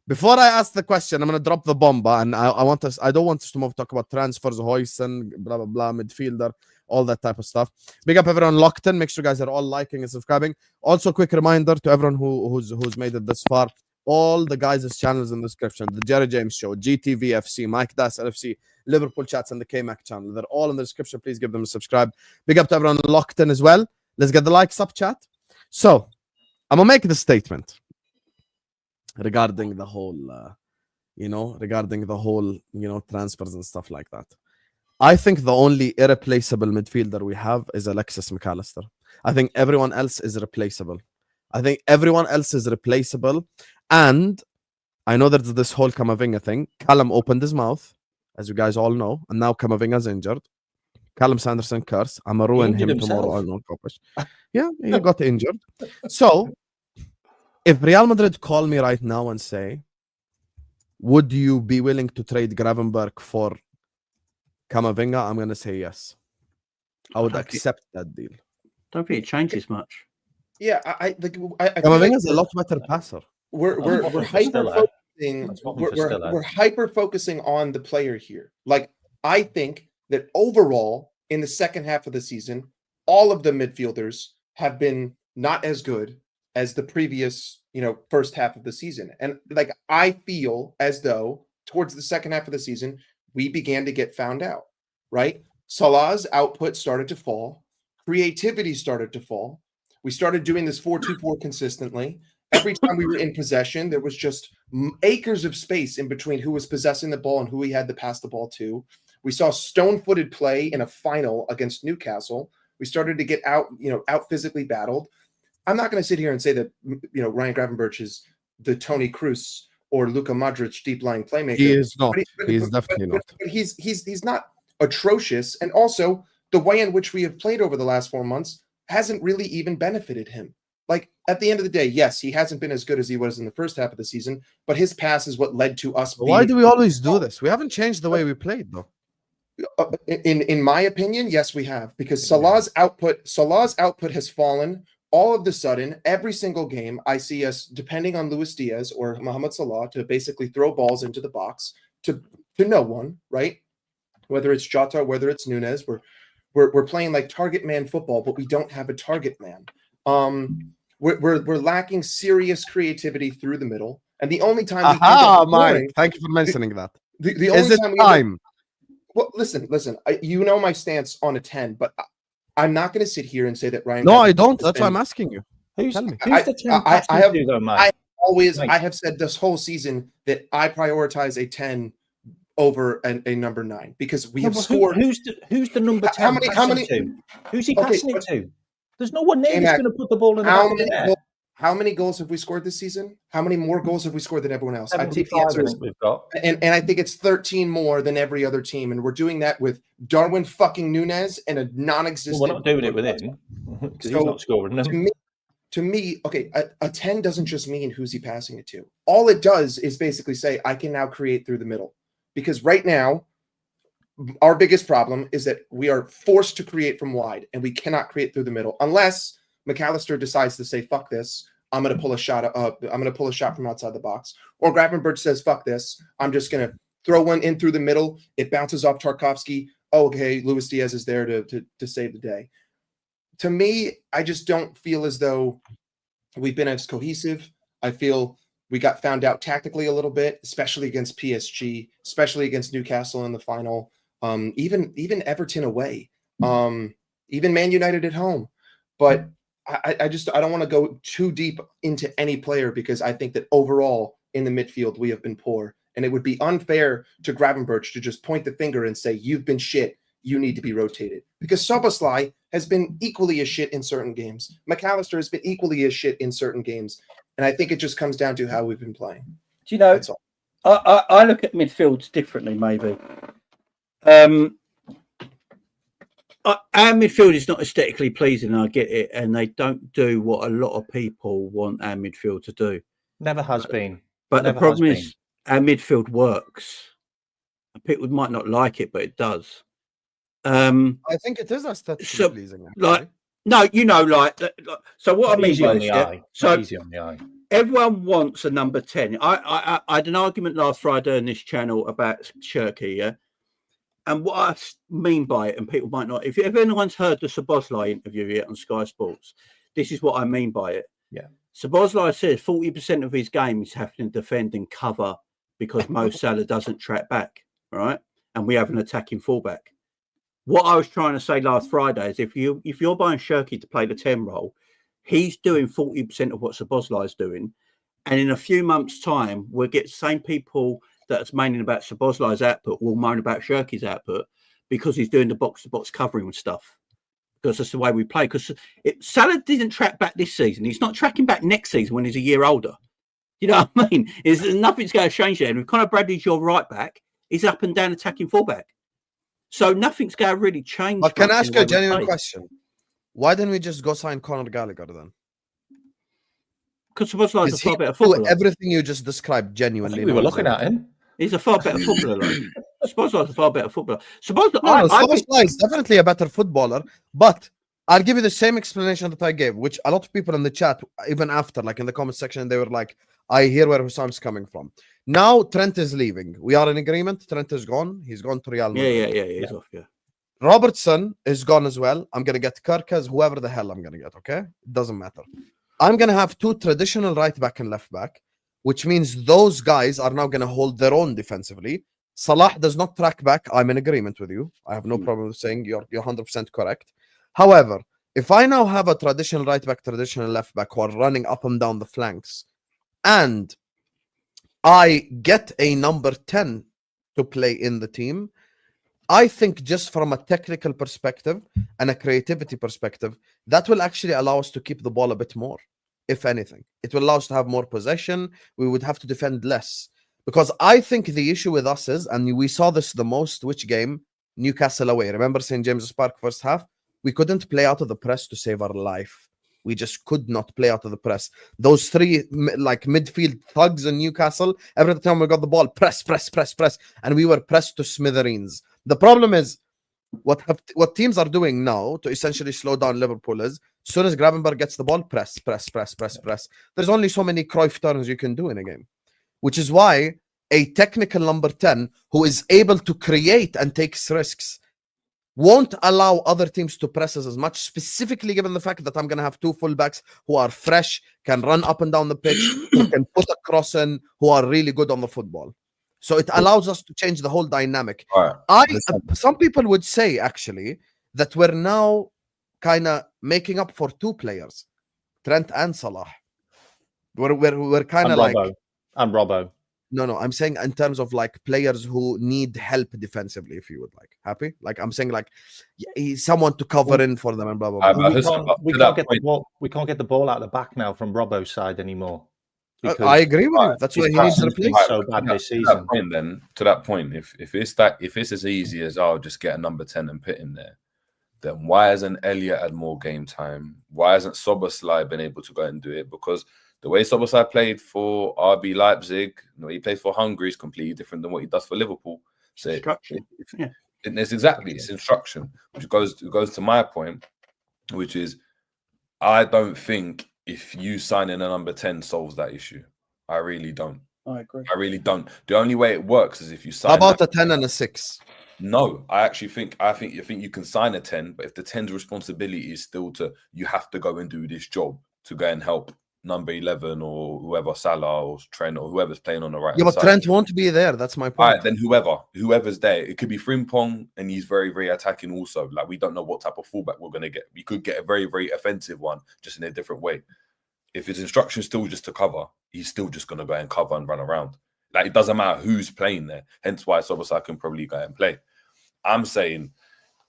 Before I ask the question, I'm gonna drop the bomb, and I don't want us to move talk about transfers, Huijsen, blah blah blah, midfielder, all that type of stuff. Big up everyone locked in. Make sure you guys are all liking and subscribing. Also, quick reminder to everyone who's made it this far. All the guys' channels in the description. The Jerry James Show, GTVFC, Mike Das LFC, Liverpool Chats, and the Kmack channel. They're all in the description. Please give them a subscribe. Big up to everyone locked in as well. Let's get the likes up, chat. So, I'm going to make the statement regarding the whole, transfers and stuff like that. I think the only irreplaceable midfielder we have is Alexis McAllister. I think everyone else is replaceable. And I know there's this whole Camavinga thing. Callum opened his mouth, as you guys all know, and now Camavinga's injured. Callum Sanderson curse. I'm going to ruin him tomorrow. Yeah, he got injured. So, if Real Madrid call me right now and say, would you be willing to trade Gravenberch for Camavinga? I'm going to say yes. I would accept that deal. Don't think it changes much. Yeah, Camavinga is a lot better passer. We're hyper focusing on the player here. Like, I think that overall in the second half of the season, all of the midfielders have been not as good as the previous, first half of the season. And like, I feel as though towards the second half of the season, we began to get found out, right? Salah's output started to fall. Creativity started to fall. We started doing this 4-2-4 consistently. Every time we were in possession, there was just acres of space in between who was possessing the ball and who we had to pass the ball to. We saw stone-footed play in a final against Newcastle. We started to get out physically battled. I'm not going to sit here and say that, Ryan Gravenberch is the Toni Kroos or Luka Modric deep-lying playmaker. He is not. He's definitely not. He's not atrocious. And also, the way in which we have played over the last 4 months hasn't really even benefited him. Like, at the end of the day, yes, he hasn't been as good as he was in the first half of the season, but his pass is what led to us. Why do we always do this? We haven't changed the way we played, though. In my opinion, yes, we have, because Salah's output has fallen. All of the sudden, every single game, I see us depending on Luis Diaz or Mohamed Salah to basically throw balls into the box to no one, right? Whether it's Jota, whether it's Nunez, we're playing like target man football, but we don't have a target man. We're lacking serious creativity through the middle, and the only time Mike, thank you for mentioning that. The only time. Well, listen. My stance on a 10, but I'm not going to sit here and say that Ryan. No, I don't. That's why I'm asking you. Tell me. I have said this whole season that I prioritize a 10 over a number 9 because we have scored. Who's the number 10? How many? Who's he passing it to? There's no one there who's going to put the ball in the back of the net. How many goals have we scored this season? How many more goals have we scored than everyone else? I think the 75, answer is we've got. And I think it's 13 more than every other team. And we're doing that with Darwin fucking Nunez and a non-existent. Well, we're not doing it with him because he's not scoring them. to me, okay, a 10 doesn't just mean who's he passing it to. All it does is basically say, I can now create through the middle. Because right now, our biggest problem is that we are forced to create from wide, and we cannot create through the middle unless McAllister decides to say, fuck this. I'm going to pull a shot. I'm going to pull a shot from outside the box. Or Gravenberch says, fuck this. I'm just going to throw one in through the middle. It bounces off Tarkovsky. Oh, okay, Luis Diaz is there to save the day. To me, I just don't feel as though we've been as cohesive. I feel we got found out tactically a little bit, especially against PSG, especially against Newcastle in the final, even Everton away, even Man United at home. But I don't want to go too deep into any player because I think that overall in the midfield we have been poor. And it would be unfair to Gravenberch to just point the finger and say, you've been shit. You need to be rotated. Because Szoboszlai has been equally as shit in certain games. McAllister has been equally as shit in certain games. And I think it just comes down to how we've been playing. Do you know, That's all. I look at midfields differently, maybe. Our midfield is not aesthetically pleasing, I get it. And they don't do what a lot of people want our midfield to do. Never has been. But Never the problem has is our midfield works. People might not like it, but it does. I think it is aesthetically pleasing. Like, no, you know, so what I mean easy by on this, the yeah? eye. So Easy on the eye. everyone wants a number 10. I had an argument last Friday on this channel about Shirky, yeah? And what I mean by it, and people might not, if anyone's heard the Szoboszlai interview yet on Sky Sports, this is what I mean by it. Yeah. Szoboszlai says 40% of his game is having to defend and cover because Mo Salah doesn't track back, right? And we have an attacking fullback. What I was trying to say last Friday is if you're buying Shirky to play the 10 role, he's doing 40% of what Szoboszlai is doing. And in a few months' time, we'll get the same people that's moaning about Szoboszlai's output will moan about Shirky's output because he's doing the box-to-box covering and stuff. Because that's the way we play. Because Salah didn't track back this season. He's not tracking back next season when he's a year older. You know what I mean? Nothing's going to change there. And if Conor Bradley's your right back, he's up and down attacking fullback. So nothing's going to really change. But can I ask you a genuine question? Why didn't we just go sign Conor Gallagher then? Because Szoboszlai's a far better footballer. Everything you just described genuinely. We were looking at him. He's a far better footballer. Szoboszlai's a far better footballer. Szoboszlai is definitely a better footballer, but I'll give you the same explanation that I gave, which a lot of people in the chat, even after, like in the comment section, they were like, I hear where Husam's coming from. Now Trent is leaving. We are in agreement. Trent is gone. He's gone to Real Madrid. Yeah. He's off, yeah. Robertson is gone as well. I'm going to get Kirkes, whoever the hell I'm going to get, okay? It doesn't matter. I'm going to have two traditional right back and left back, which means those guys are now going to hold their own defensively. Salah does not track back. I'm in agreement with you. I have no problem with saying you're 100% correct. However, if I now have a traditional right back, traditional left back who are running up and down the flanks, and I get a number 10 to play in the team, I think just from a technical perspective and a creativity perspective, that will actually allow us to keep the ball a bit more, if anything. It will allow us to have more possession. We would have to defend less. Because I think the issue with us is, and we saw this the most, which game? Newcastle away. Remember St. James's Park first half? We couldn't play out of the press to save our life. We just could not play out of the press. Those three like midfield thugs in Newcastle, every time we got the ball, press. And we were pressed to smithereens. The problem is, what teams are doing now to essentially slow down Liverpool is, as soon as Gravenberch gets the ball, press. There's only so many Cruyff turns you can do in a game. Which is why a technical number 10 who is able to create and takes risks won't allow other teams to press us as much, specifically given the fact that I'm going to have two fullbacks who are fresh, can run up and down the pitch, who can put a cross in, who are really good on the football. So it allows us to change the whole dynamic. Some people would say, actually, that we're now kind of making up for two players, Trent and Salah. We're kind of like... And Robbo. No, I'm saying in terms of like players who need help defensively, if you would like. Happy? Like I'm saying like he's someone to cover in for them and blah, blah, blah. We can't get the ball out of the back now from Robbo's side anymore. I agree with you. That's why he needs to replace. So bad this season. To that point, if it's as easy as I'll just get a number 10 and put him there, then why hasn't Elliot had more game time? Why hasn't Szoboszlai been able to go and do it? Because the way Szoboszlai played for RB Leipzig, he plays for Hungary is completely different than what he does for Liverpool. So it's exactly, it's instruction, which goes to my point, which is I don't think if you signing a number 10 solves that issue. I really don't. I agree. I really don't. The only way it works is if you sign. How about a 10 and a 6? No, I think you can sign a 10, but if the 10's responsibility is still you have to go and do this job to go and help number 11 or whoever, Salah or Trent or whoever's playing on the right. Yeah, but side. Trent won't be there. That's my point. All right, then whoever's there, it could be Frimpong and he's very, very attacking also. Like we don't know what type of fullback we're going to get. We could get a very, very offensive one, just in a different way. If his instruction is still just to cover, he's still just going to go and cover and run around. Like it doesn't matter who's playing there. Hence why Szoboszlai can probably go and play. I'm saying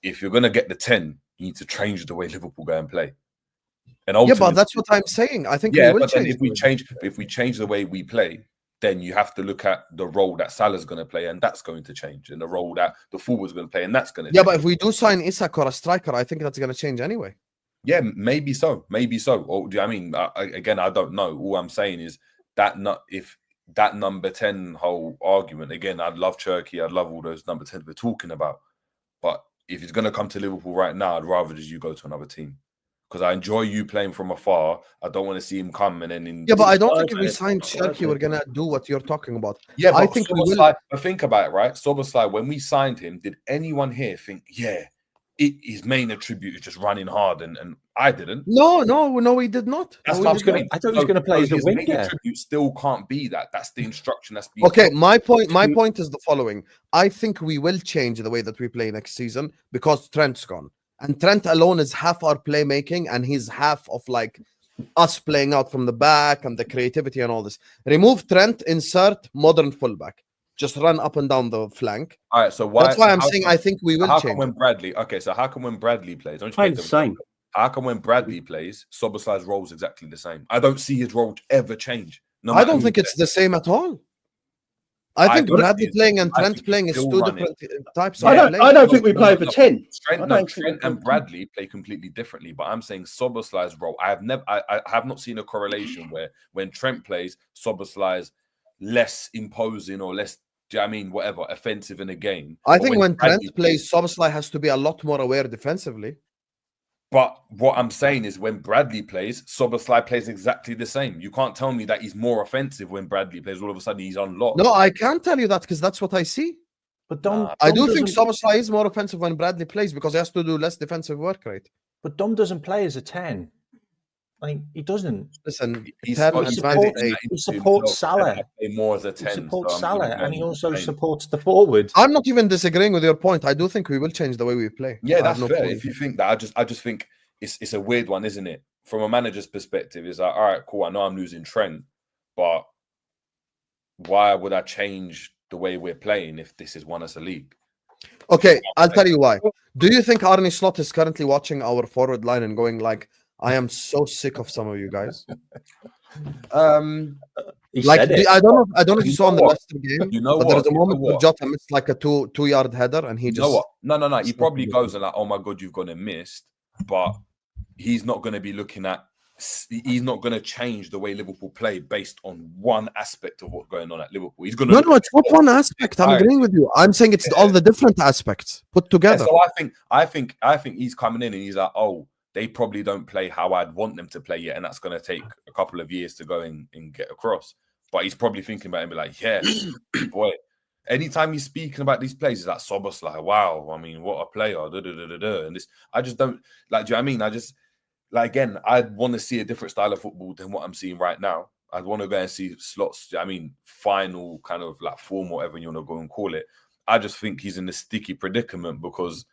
if you're going to get the 10, you need to change the way Liverpool go and play. And yeah, but that's what I'm saying. I think yeah, we will but then change. if we change the way we play, then you have to look at the role that Salah's going to play, and that's going to change, and the role that the forward's going to play, and that's going to change. But if we do sign Isak or a striker, I think that's going to change anyway. Yeah, maybe so. Or do I mean? Again, I don't know. All I'm saying is that if that number 10 whole argument. Again, I'd love Cherky. I'd love all those number 10s we're talking about. But if he's going to come to Liverpool right now, I'd rather just you go to another team. Because I enjoy you playing from afar. I don't want to see him come and then... but I don't think if we signed Cherky, we're going to do what you're talking about. Yeah, but I think we will... But think about it, right? Szoboszlai, when we signed him, did anyone here think, his main attribute is just running hard, and I didn't. No, we did not. I thought he was going to play as a winger. Main attribute still can't be that. That's the instruction that's being. Okay, my point is the following. I think we will change the way that we play next season because Trent's gone, and Trent alone is half our playmaking, and he's half of like us playing out from the back and the creativity and all this. Remove Trent, insert modern fullback. Just run up and down the flank. All right, so that's why I'm saying I think we will change. How come when Bradley plays? Playing the same. How come when Bradley plays, Szoboszlai's role is exactly the same? I don't see his role ever change. I don't think it's the same at all. I think Bradley playing and Trent playing is two different types of play. I don't think we play for 10. Trent and Bradley play completely differently, but I'm saying Szoboszlai's role. I have not seen a correlation where when Trent plays, Szoboszlai's less imposing or less, do you know what I mean, whatever, offensive in a game. I think when Trent plays, Szoboszlai has to be a lot more aware defensively. But what I'm saying is when Bradley plays, Szoboszlai plays exactly the same. You can't tell me that he's more offensive when Bradley plays. All of a sudden, he's unlocked. No, I can't tell you that because that's what I see. But Dom I do think Szoboszlai is more offensive when Bradley plays because he has to do less defensive work rate. But Dom doesn't play as a 10. I mean, he doesn't. Listen, he supports Salah. More as a 10. He supports Salah, and he also supports the forward. I'm not even disagreeing with your point. I do think we will change the way we play. Yeah, that's fair. If you think that, I just think it's a weird one, isn't it? From a manager's perspective, it's like, all right, cool. I know I'm losing Trent, but why would I change the way we're playing if this is won us a league? Okay, I'll tell you why. Do you think Arne Slot is currently watching our forward line and going like, I am so sick of some of you guys? I don't know if you saw in the Leicester game. But there's a moment where Jota missed like a two-yard header, and he just. You know what? No. He probably goes and like, oh my god, you've gone and missed. But he's not going to be looking at. He's not going to change the way Liverpool play based on one aspect of what's going on at Liverpool. He's going to. No, it's not one aspect. I'm agreeing with you. I'm saying it's all the different aspects put together. So I think he's coming in and he's like, oh, they probably don't play how I'd want them to play yet, and that's going to take a couple of years to go and get across. But he's probably thinking about it and be like, yeah, boy. Anytime he's speaking about these players, he's like, Szoboszlai, wow, I mean, what a player. And this, I just don't, like, do you know what I mean? I just, like, again, I'd want to see a different style of football than what I'm seeing right now. I'd want to go and see Slot's, I mean, final kind of like form, whatever you want to go and call it. I just think he's in a sticky predicament because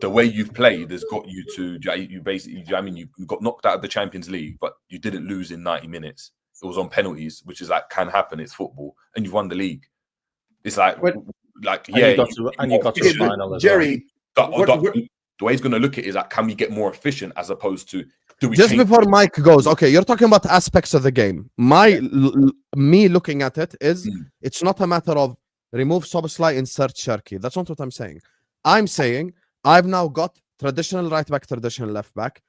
the way you've played has got you to, you basically, I mean, you got knocked out of the Champions League, but you didn't lose in 90 minutes. It was on penalties, which is like, can happen. It's football. And you've won the league. It's like, you got to the final as Jerry, the way he's going to look at it is like, can we get more efficient as opposed to, do we just before Mike goes, okay, you're talking about aspects of the game. Me looking at it is, it's not a matter of remove Szoboszlai, insert Cherky. That's not what I'm saying. I'm saying I've now got traditional right back, traditional left back,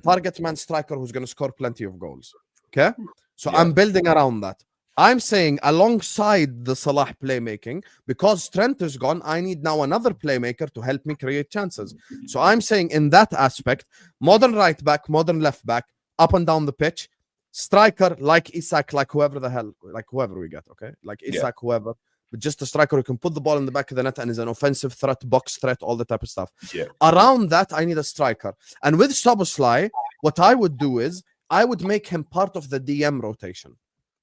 target man striker who's going to score plenty of goals. Okay, so I'm building around that. I'm saying alongside the Salah playmaking, because Trent is gone, I need now another playmaker to help me create chances. So I'm saying in that aspect, modern right back, modern left back, up and down the pitch, striker like Isak, like whoever we get, okay? Like Isak, whoever, but just a striker who can put the ball in the back of the net and is an offensive threat, box threat, all the type of stuff. Yeah. Around that, I need a striker. And with Szoboszlai, what I would do is I would make him part of the DM rotation.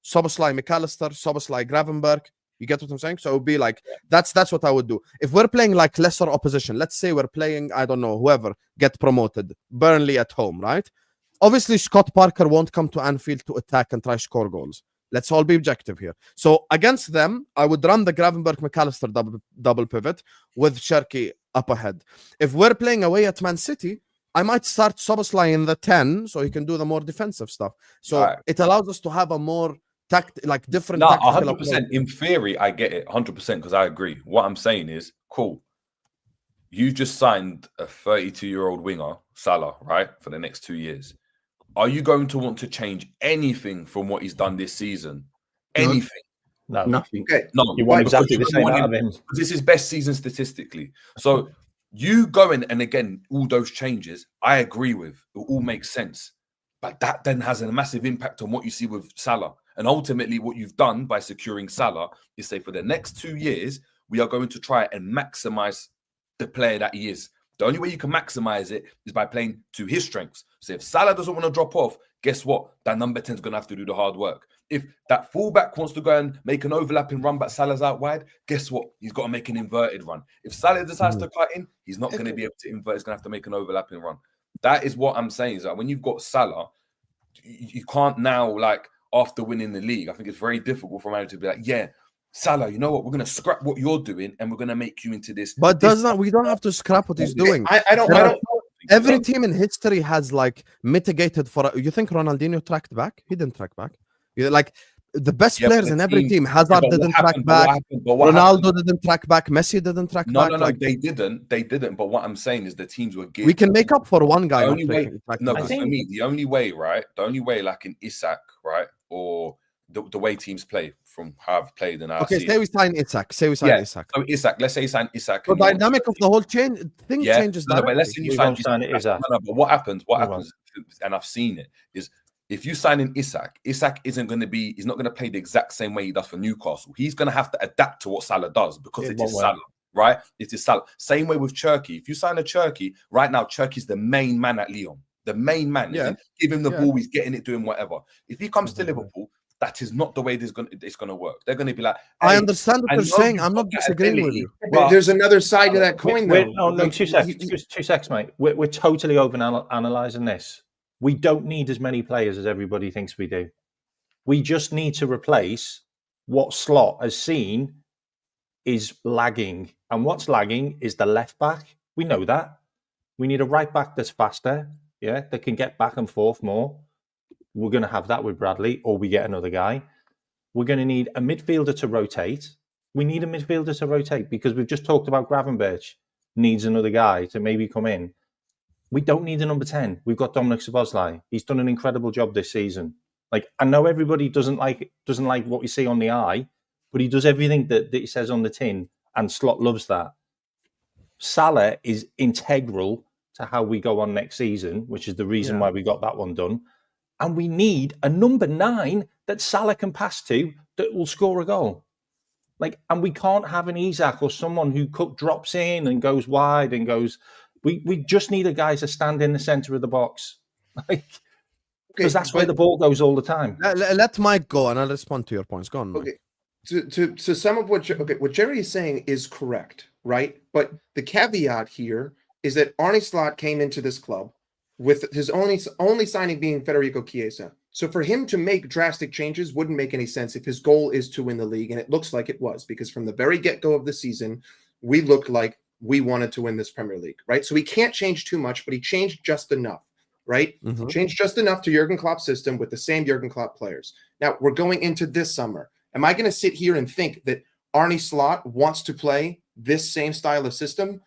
Szoboszlai, McAllister, Szoboszlai, Gravenberg. You get what I'm saying? So it would be like, that's what I would do. If we're playing like lesser opposition, let's say we're playing, I don't know, whoever get promoted, Burnley at home, right? Obviously, Scott Parker won't come to Anfield to attack and try to score goals. Let's all be objective here. So against them, I would run the Gravenberg McAllister double pivot with Cherki up ahead. If we're playing away at Man City, I might start Szoboszlai in the 10 so he can do the more defensive stuff. So it allows us to have a more different. No, tactical 100%. approach. In theory, I get it 100% because I agree. What I'm saying is, cool. You just signed a 32-year-old winger, Salah, right, for the next 2 years. Are you going to want to change anything from what he's done this season? Anything? No. Nothing. Okay. No. You want exactly because the same out of him. This is his best season statistically. So you going, and again, all those changes, I agree with. It all makes sense. But that then has a massive impact on what you see with Salah. And ultimately, what you've done by securing Salah is say for the next 2 years, we are going to try and maximize the player that he is. The only way you can maximize it is by playing to his strengths. So if Salah doesn't want to drop off, guess what? That number 10 is going to have to do the hard work. If that fullback wants to go and make an overlapping run, but Salah's out wide, guess what? He's got to make an inverted run. If Salah decides to cut in, he's not going to be able to invert. He's going to have to make an overlapping run. That is what I'm saying. Is that when you've got Salah, you can't now, like, after winning the league, I think it's very difficult for a manager to be like, yeah, Salah, you know what? We're going to scrap what you're doing and we're going to make you into this. But we don't have to scrap what he's doing. I don't. Every team in history has like mitigated for. You think Ronaldinho tracked back? He didn't track back. Like the best players in every team. Hazard didn't track back. Ronaldo didn't track back. Messi didn't track back. No, they didn't. They didn't. But what I'm saying is the teams were geared. We can make up for one guy. The only way, for me, the only way, right? The only way, like in Isak, right, or the way teams play from how I've played and okay, say we sign Isak. Isak. So Isak, let's say you sign Isak. The dynamic of the whole thing changes. No, but let's say you sign Isak. No, but what happens, and I've seen it, is if you sign in Isak isn't going to be, he's not going to play the exact same way he does for Newcastle. He's going to have to adapt to what Salah does because it is Salah, right? It is Salah. Same way with Cherki. If you sign a Cherki, right now, Cherki's the main man at Lyon. The main man. Yeah. Give him the ball, he's getting it, doing whatever. If he comes to Liverpool, that is not the way it's going to work. They're going to be like, hey, I understand what you're saying. I'm not disagreeing with you. But there's another side to that coin, though. No, 2 seconds. 2 seconds, mate. We're totally over-analyzing this. We don't need as many players as everybody thinks we do. We just need to replace what Slot has seen is lagging. And what's lagging is the left back. We know that. We need a right back that's faster, that can get back and forth more. We're going to have that with Bradley, or we get another guy. We're going to need a midfielder to rotate. We need a midfielder to rotate because we've just talked about Gravenberch needs another guy to maybe come in. We don't need a number 10. We've got Dominic Szoboszlai. He's done an incredible job this season. Like, I know everybody doesn't like what you see on the eye, but he does everything that he says on the tin, and Slot loves that. Salah is integral to how we go on next season, which is the reason why we got that one done. And we need a number 9 that Salah can pass to that will score a goal. Like, and we can't have an Isak or someone who drops in and goes wide and goes. We just need a guy to stand in the center of the box, because that's where the ball goes all the time. Let Mike go, and I'll respond to your points. Go on, Mike. Okay. To some of what Jerry is saying is correct, right? But the caveat here is that Arne Slot came into this club with his only signing being Federico Chiesa. So for him to make drastic changes wouldn't make any sense if his goal is to win the league, and it looks like it was, because from the very get-go of the season, we looked like we wanted to win this Premier League, right? So he can't change too much, but he changed just enough, right? Mm-hmm. Changed just enough to Jurgen Klopp's system with the same Jurgen Klopp players. Now, we're going into this summer. Am I going to sit here and think that Arne Slot wants to play this same style of system?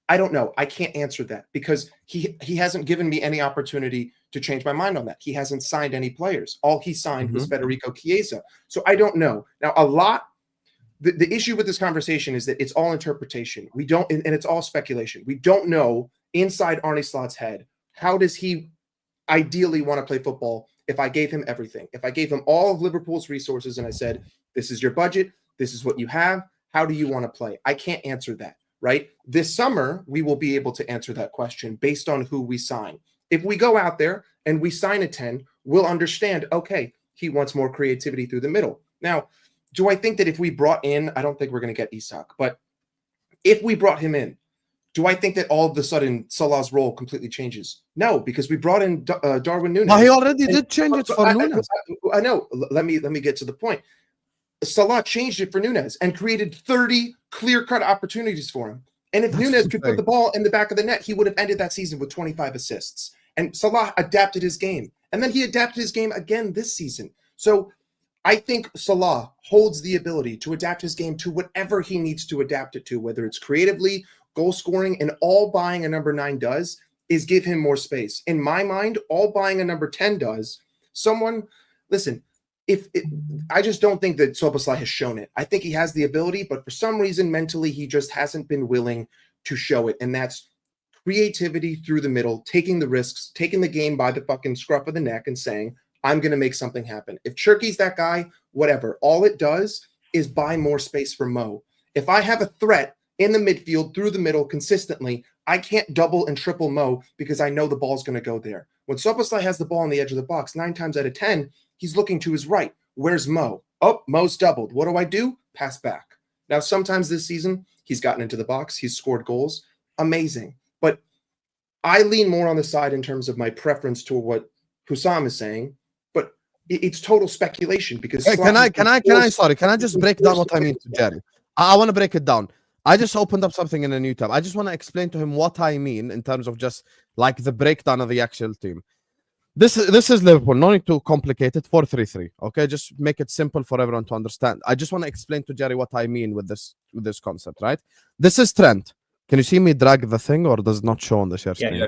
I don't know. I can't answer that because he hasn't given me any opportunity to change my mind on that. He hasn't signed any players. All he signed was Federico Chiesa. So I don't know. Now, the issue with this conversation is that it's all interpretation. We don't, and it's all speculation. We don't know inside Arne Slot's head, how does he ideally want to play football if I gave him everything? If I gave him all of Liverpool's resources and I said, this is your budget, this is what you have, how do you want to play? I can't answer that, right? This summer, we will be able to answer that question based on who we sign. If we go out there and we sign a 10, we'll understand, okay, he wants more creativity through the middle. Now, do I think that if we brought in, I don't think we're going to get Isak, but if we brought him in, do I think that all of a sudden Salah's role completely changes? No, because we brought in Darwin Nunez. But he already did change it for Nunez. I know. Let me get to the point. Salah changed it for Nunez and created 30 clear-cut opportunities for him. And if Nunez could put the ball in the back of the net, he would have ended that season with 25 assists. And Salah adapted his game. And then he adapted his game again this season. So I think Salah holds the ability to adapt his game to whatever he needs to adapt it to, whether it's creatively, goal scoring, and all buying a number 9 does is give him more space. In my mind, all buying a number 10 does. Listen, I just don't think that Szoboszlai has shown it. I think he has the ability, but for some reason, mentally, he just hasn't been willing to show it. And that's creativity through the middle, taking the risks, taking the game by the fucking scruff of the neck and saying, I'm going to make something happen. If Cherki's that guy, whatever. All it does is buy more space for Mo. If I have a threat in the midfield through the middle consistently, I can't double and triple Mo because I know the ball's going to go there. When Szoboszlai has the ball on the edge of the box, 9 times out of 10, he's looking to his right. Where's Mo? Oh, Mo's doubled. What do? Pass back. Now, sometimes this season, he's gotten into the box. He's scored goals. Amazing. But I lean more on the side in terms of my preference to what Husam is saying. But it's total speculation because... Hey, can I just break down what I mean to Jerry? I want to break it down. I just opened up something in a new tab. I just want to explain to him what I mean in terms of just like the breakdown of the actual team. This is Liverpool. No need to complicate it. 4-3-3. Okay, just make it simple for everyone to understand. I just want to explain to Jerry what I mean with this concept, right? This is Trent. Can you see me drag the thing or does it not show on the share screen? Yeah,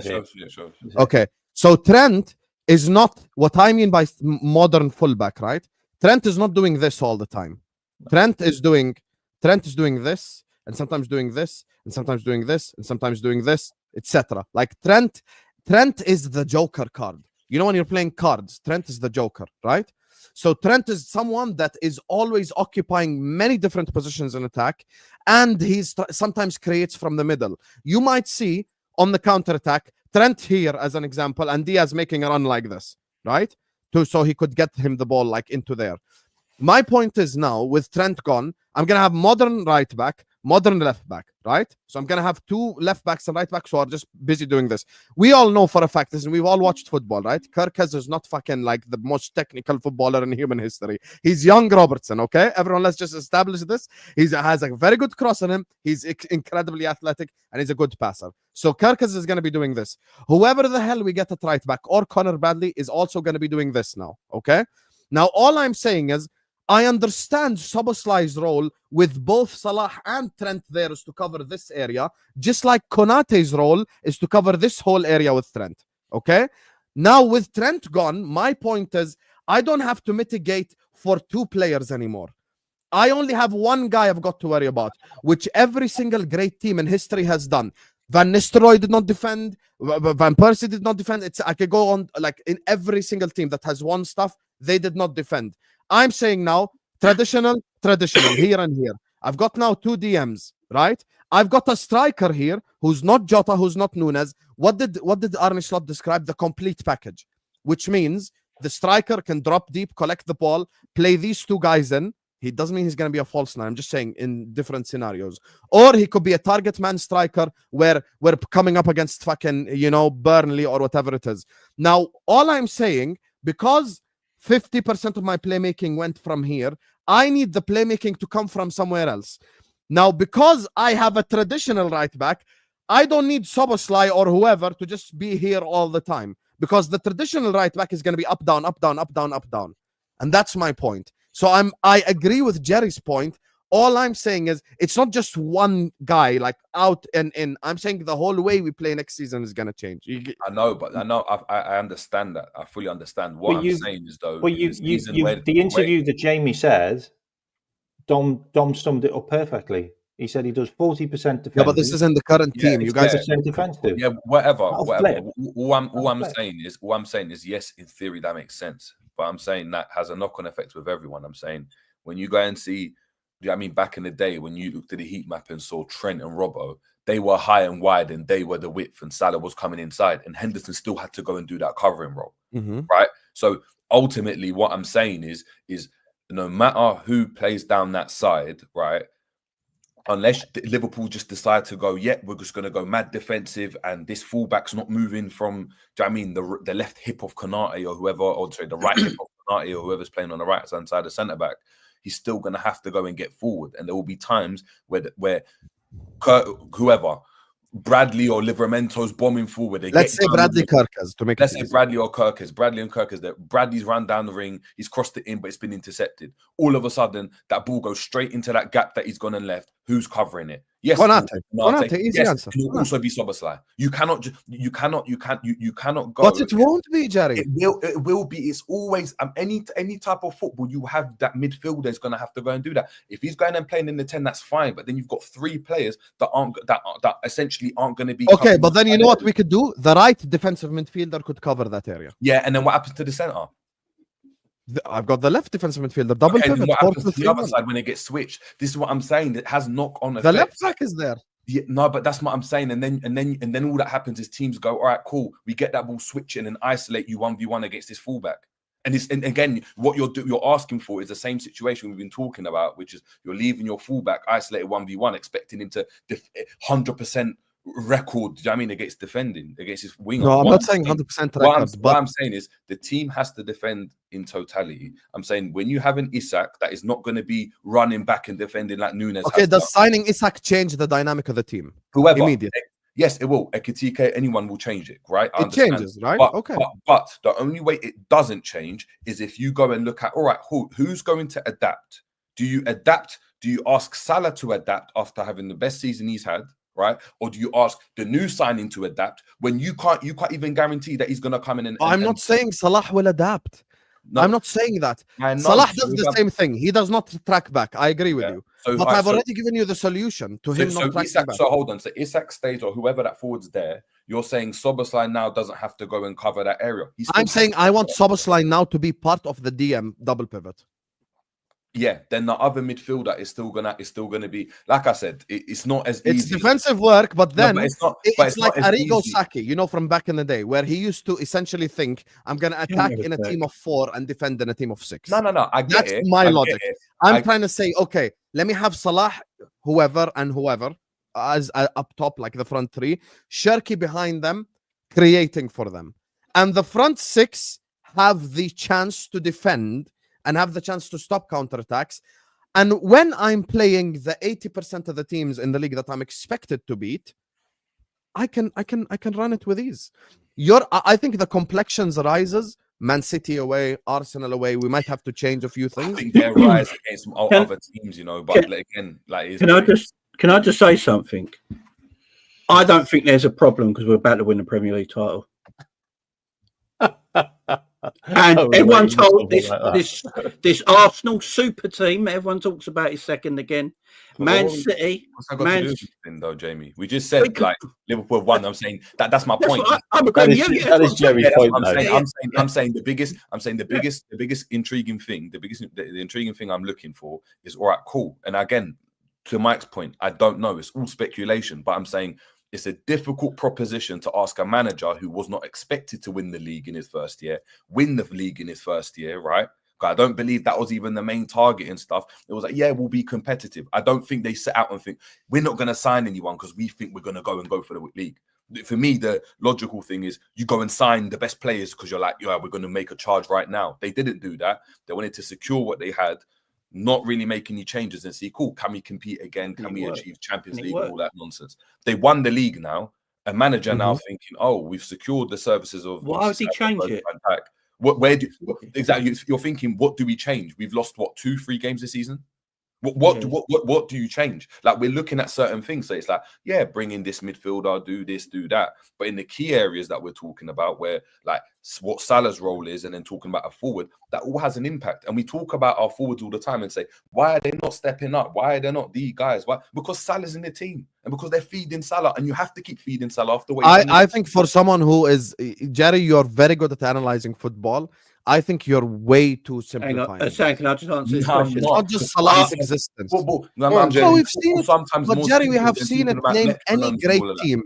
sure. Okay, so Trent is not what I mean by modern fullback, right? Trent is not doing this all the time. Trent is doing this, and sometimes doing this, and sometimes doing this, and sometimes doing this, etc. Like Trent is the Joker card. You know when you're playing cards, Trent is the Joker, right? So Trent is someone that is always occupying many different positions in attack, and sometimes creates from the middle. You might see on the counter-attack, Trent here as an example, and Diaz making a run like this, right? So he could get him the ball like into there. My point is now, with Trent gone, I'm going to have modern right back, modern left back, right? So I'm going to have 2 left backs and right backs who are just busy doing this. We all know for a fact this, and we've all watched football, right? Kirkes is not fucking like the most technical footballer in human history. He's young Robertson, okay? Everyone, let's just establish this. He has a very good cross on him. He's incredibly athletic, and he's a good passer. So Kirkes is going to be doing this. Whoever the hell we get at right back, or Connor Bradley, is also going to be doing this now, okay? Now, all I'm saying is, I understand Szoboszlai's role with both Salah and Trent there is to cover this area, just like Konate's role is to cover this whole area with Trent, okay? Now, with Trent gone, my point is I don't have to mitigate for 2 players anymore. I only have one guy I've got to worry about, which every single great team in history has done. Van Nistelrooy did not defend. Van Persie did not defend. I could go on, like in every single team that has won stuff, they did not defend. I'm saying now, traditional, here and here. I've got now 2 DMs, right? I've got a striker here who's not Jota, who's not Nunez. What did Arne Slot describe? The complete package, which means the striker can drop deep, collect the ball, play these 2 guys in. He doesn't mean he's going to be a false 9. I'm just saying in different scenarios. Or he could be a target man striker where we're coming up against fucking, Burnley or whatever it is. Now, all I'm saying, because 50% of my playmaking went from here, I need the playmaking to come from somewhere else. Now, because I have a traditional right back, I don't need Szoboszlai or whoever to just be here all the time, because the traditional right back is going to be up, down, up, down, up, down, up, down. And that's my point. So I agree with Jerry's point All I'm saying is it's not just one guy like out and in. I'm saying the whole way we play next season is gonna change. I know, I understand that. I fully understand. What I'm saying is though, the interview that Jamie said, Dom summed it up perfectly. He said he does 40% defensive. Yeah, but this is in the current team. You guys are defensive. Yeah, whatever. All I'm saying is, yes, in theory that makes sense. But I'm saying that has a knock-on effect with everyone. I'm saying when you go and see, I mean, back in the day when you looked at the heat map and saw Trent and Robbo, they were high and wide and they were the width, and Salah was coming inside, and Henderson still had to go and do that covering role, right? So ultimately, what I'm saying is no matter who plays down that side, right? Unless Liverpool just decide to go, we're just going to go mad defensive, and this fullback's not moving from, do you know what I mean, the left hip of Konate or whoever, or sorry, the right hip of Konate or whoever's playing on the right hand side of centre back, he's still going to have to go and get forward, and there will be times where whoever, Bradley or Livermento's bombing forward. Let's say Bradley Kirkers to make. Let's say Bradley or Kirkers. Bradley and Kirkers. That Bradley's run down the ring. He's crossed it in, but it's been intercepted. All of a sudden, that ball goes straight into that gap that he's gone and left. Who's covering it? Yes, Konate. Easy answer. It will also be Szoboszlai. You cannot go. But it won't be, Jerry. It will be. It's always any type of football. You have that midfielder is going to have to go and do that. If he's going and playing in the 10, that's fine. But then you've got three players that essentially aren't going to be okay. But then you know what we could do? The right defensive midfielder could cover that area. Yeah, and then what happens to the centre? I've got the left defensive midfielder, double pivot. And what happens to the other side when it gets switched? This is what I'm saying. It has knock on effect. The left back is there. Yeah, no, but that's what I'm saying. And then all that happens is teams go, all right, cool. We get that ball switching and isolate you 1v1 against this fullback. And again, what you're asking for is the same situation we've been talking about, which is you're leaving your fullback isolated 1v1, expecting him to 100% record, do you know what I mean, against defending, against his winger. No, I'm not saying 100% record. What I'm saying is the team has to defend in totality. I'm saying when you have an Isak that is not going to be running back and defending like Nunez. Okay, does signing Isak change the dynamic of the team? Whoever. Immediately. Yes, it will. Ekitike, anyone will change it, right? It changes, right? But the only way it doesn't change is if you go and look at, all right, who's going to adapt? Do you adapt? Do you ask Salah to adapt after having the best season he's had? Right? Or do you ask the new signing to adapt when you can't even guarantee that he's going to come in and... I'm not saying Salah will adapt. No. I'm not saying that. Salah does the same thing. He does not track back. I agree with you. So, but I've already given you the solution to him not tracking back. So hold on. So Isak stays or whoever that forward's there, you're saying Szoboszlai now doesn't have to go and cover that area. I'm saying I want Szoboszlai now to be part of the DM double pivot. Yeah, then the other midfielder is still gonna be, like I said, it's not as easy. It's defensive work, but then it's like Arrigo easy. Sacchi, you know, from back in the day, where he used to essentially think, I'm gonna attack in a team of 4 and defend in a team of 6. No, That's my logic. I'm trying to say, okay, let me have Salah, whoever as up top, like the front 3, Cherki behind them, creating for them, and the front 6 have the chance to defend and have the chance to stop counterattacks. And when I'm playing the 80% of the teams in the league that I'm expected to beat, I can run it with ease. I think the complexions rises. Man City away, Arsenal away. We might have to change a few things. I think they rise against some other teams, you know. But again, like, can I just say something? I don't think there's a problem because we're about to win the Premier League title. And everyone told this Arsenal super team. Everyone talks about it second again. Man City. What's that got to do with anything, though, Jamie? We just said like Liverpool won. I'm saying that's my point. That is Jerry's point. I'm saying the biggest intriguing thing. The intriguing thing I'm looking for is, all right, cool. And again, to Mike's point, I don't know. It's all speculation, but I'm saying it's a difficult proposition to ask a manager who was not expected to win the league in his first year, right? I don't believe that was even the main target and stuff. It was like, yeah, we'll be competitive. I don't think they set out and think, we're not going to sign anyone because we think we're going to go for the league. For me, the logical thing is you go and sign the best players because you're like, yeah, we're going to make a charge right now. They didn't do that. They wanted to secure what they had, not really make any changes and see, cool, can we compete again? Can we achieve Champions League and all that nonsense? They won the league now. A manager now thinking, oh, we've secured the services of... Why would he change it? Exactly, you're thinking, what do we change? We've lost, 2-3 games this season? What do you change? Like, we're looking at certain things. So it's like, yeah, bring in this midfielder, do this, do that. But in the key areas that we're talking about, where like what Salah's role is, and then talking about a forward, that all has an impact. And we talk about our forwards all the time and say, why are they not stepping up? Why are they not the guys? Why? Because Salah's in the team, and because they're feeding Salah, and you have to keep feeding Salah after. I think for someone who is Jerry, you're very good at analyzing football. I think you're way too simplifying. Sam, can I just answer this No, question? It's not just Salah's existence. No, we've seen it. Sometimes But Jerry, we have seen it. Name any great team.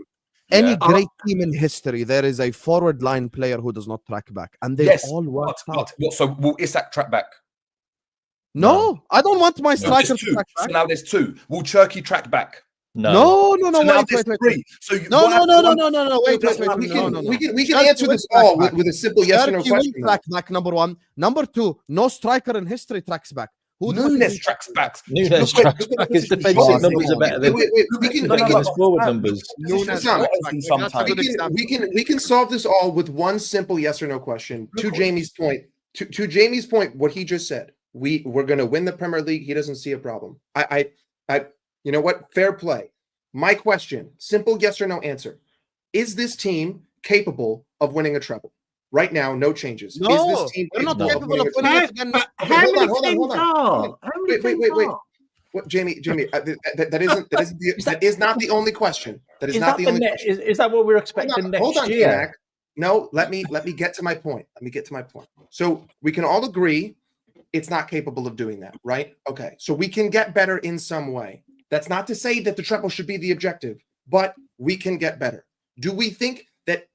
Any great team in history, there is a forward line player who does not track back, and they all work out. So will Isak track back? No, I don't want my striker to track So back. now there's 2. Will Turkey track back? No. So now Wait. there's 3. So No. Wait. We can answer this all with a simple yes or no Turkey question. will track back, number 1. Number 2, no striker in history tracks back. Who Nunez tracks back. Nunez tracks back. His defensive numbers are better than his forward numbers. We can solve this all with one simple yes or no question. To Jamie's point, what he just said, we're going to win the Premier League. He doesn't see a problem. You know what? Fair play. My question, simple yes or no answer. Is this team capable of winning a treble? Right now, no changes. No, is this team we're not capable capable of of winning winning a it again. Hold on. Wait. What, Jamie? That is not the only question. That is not the only question. Is that what we're expecting next year? Kmack. No, let me get to my point. So we can all agree it's not capable of doing that, right? Okay. So we can get better in some way. That's not to say that the treble should be the objective, but we can get better. Do we think that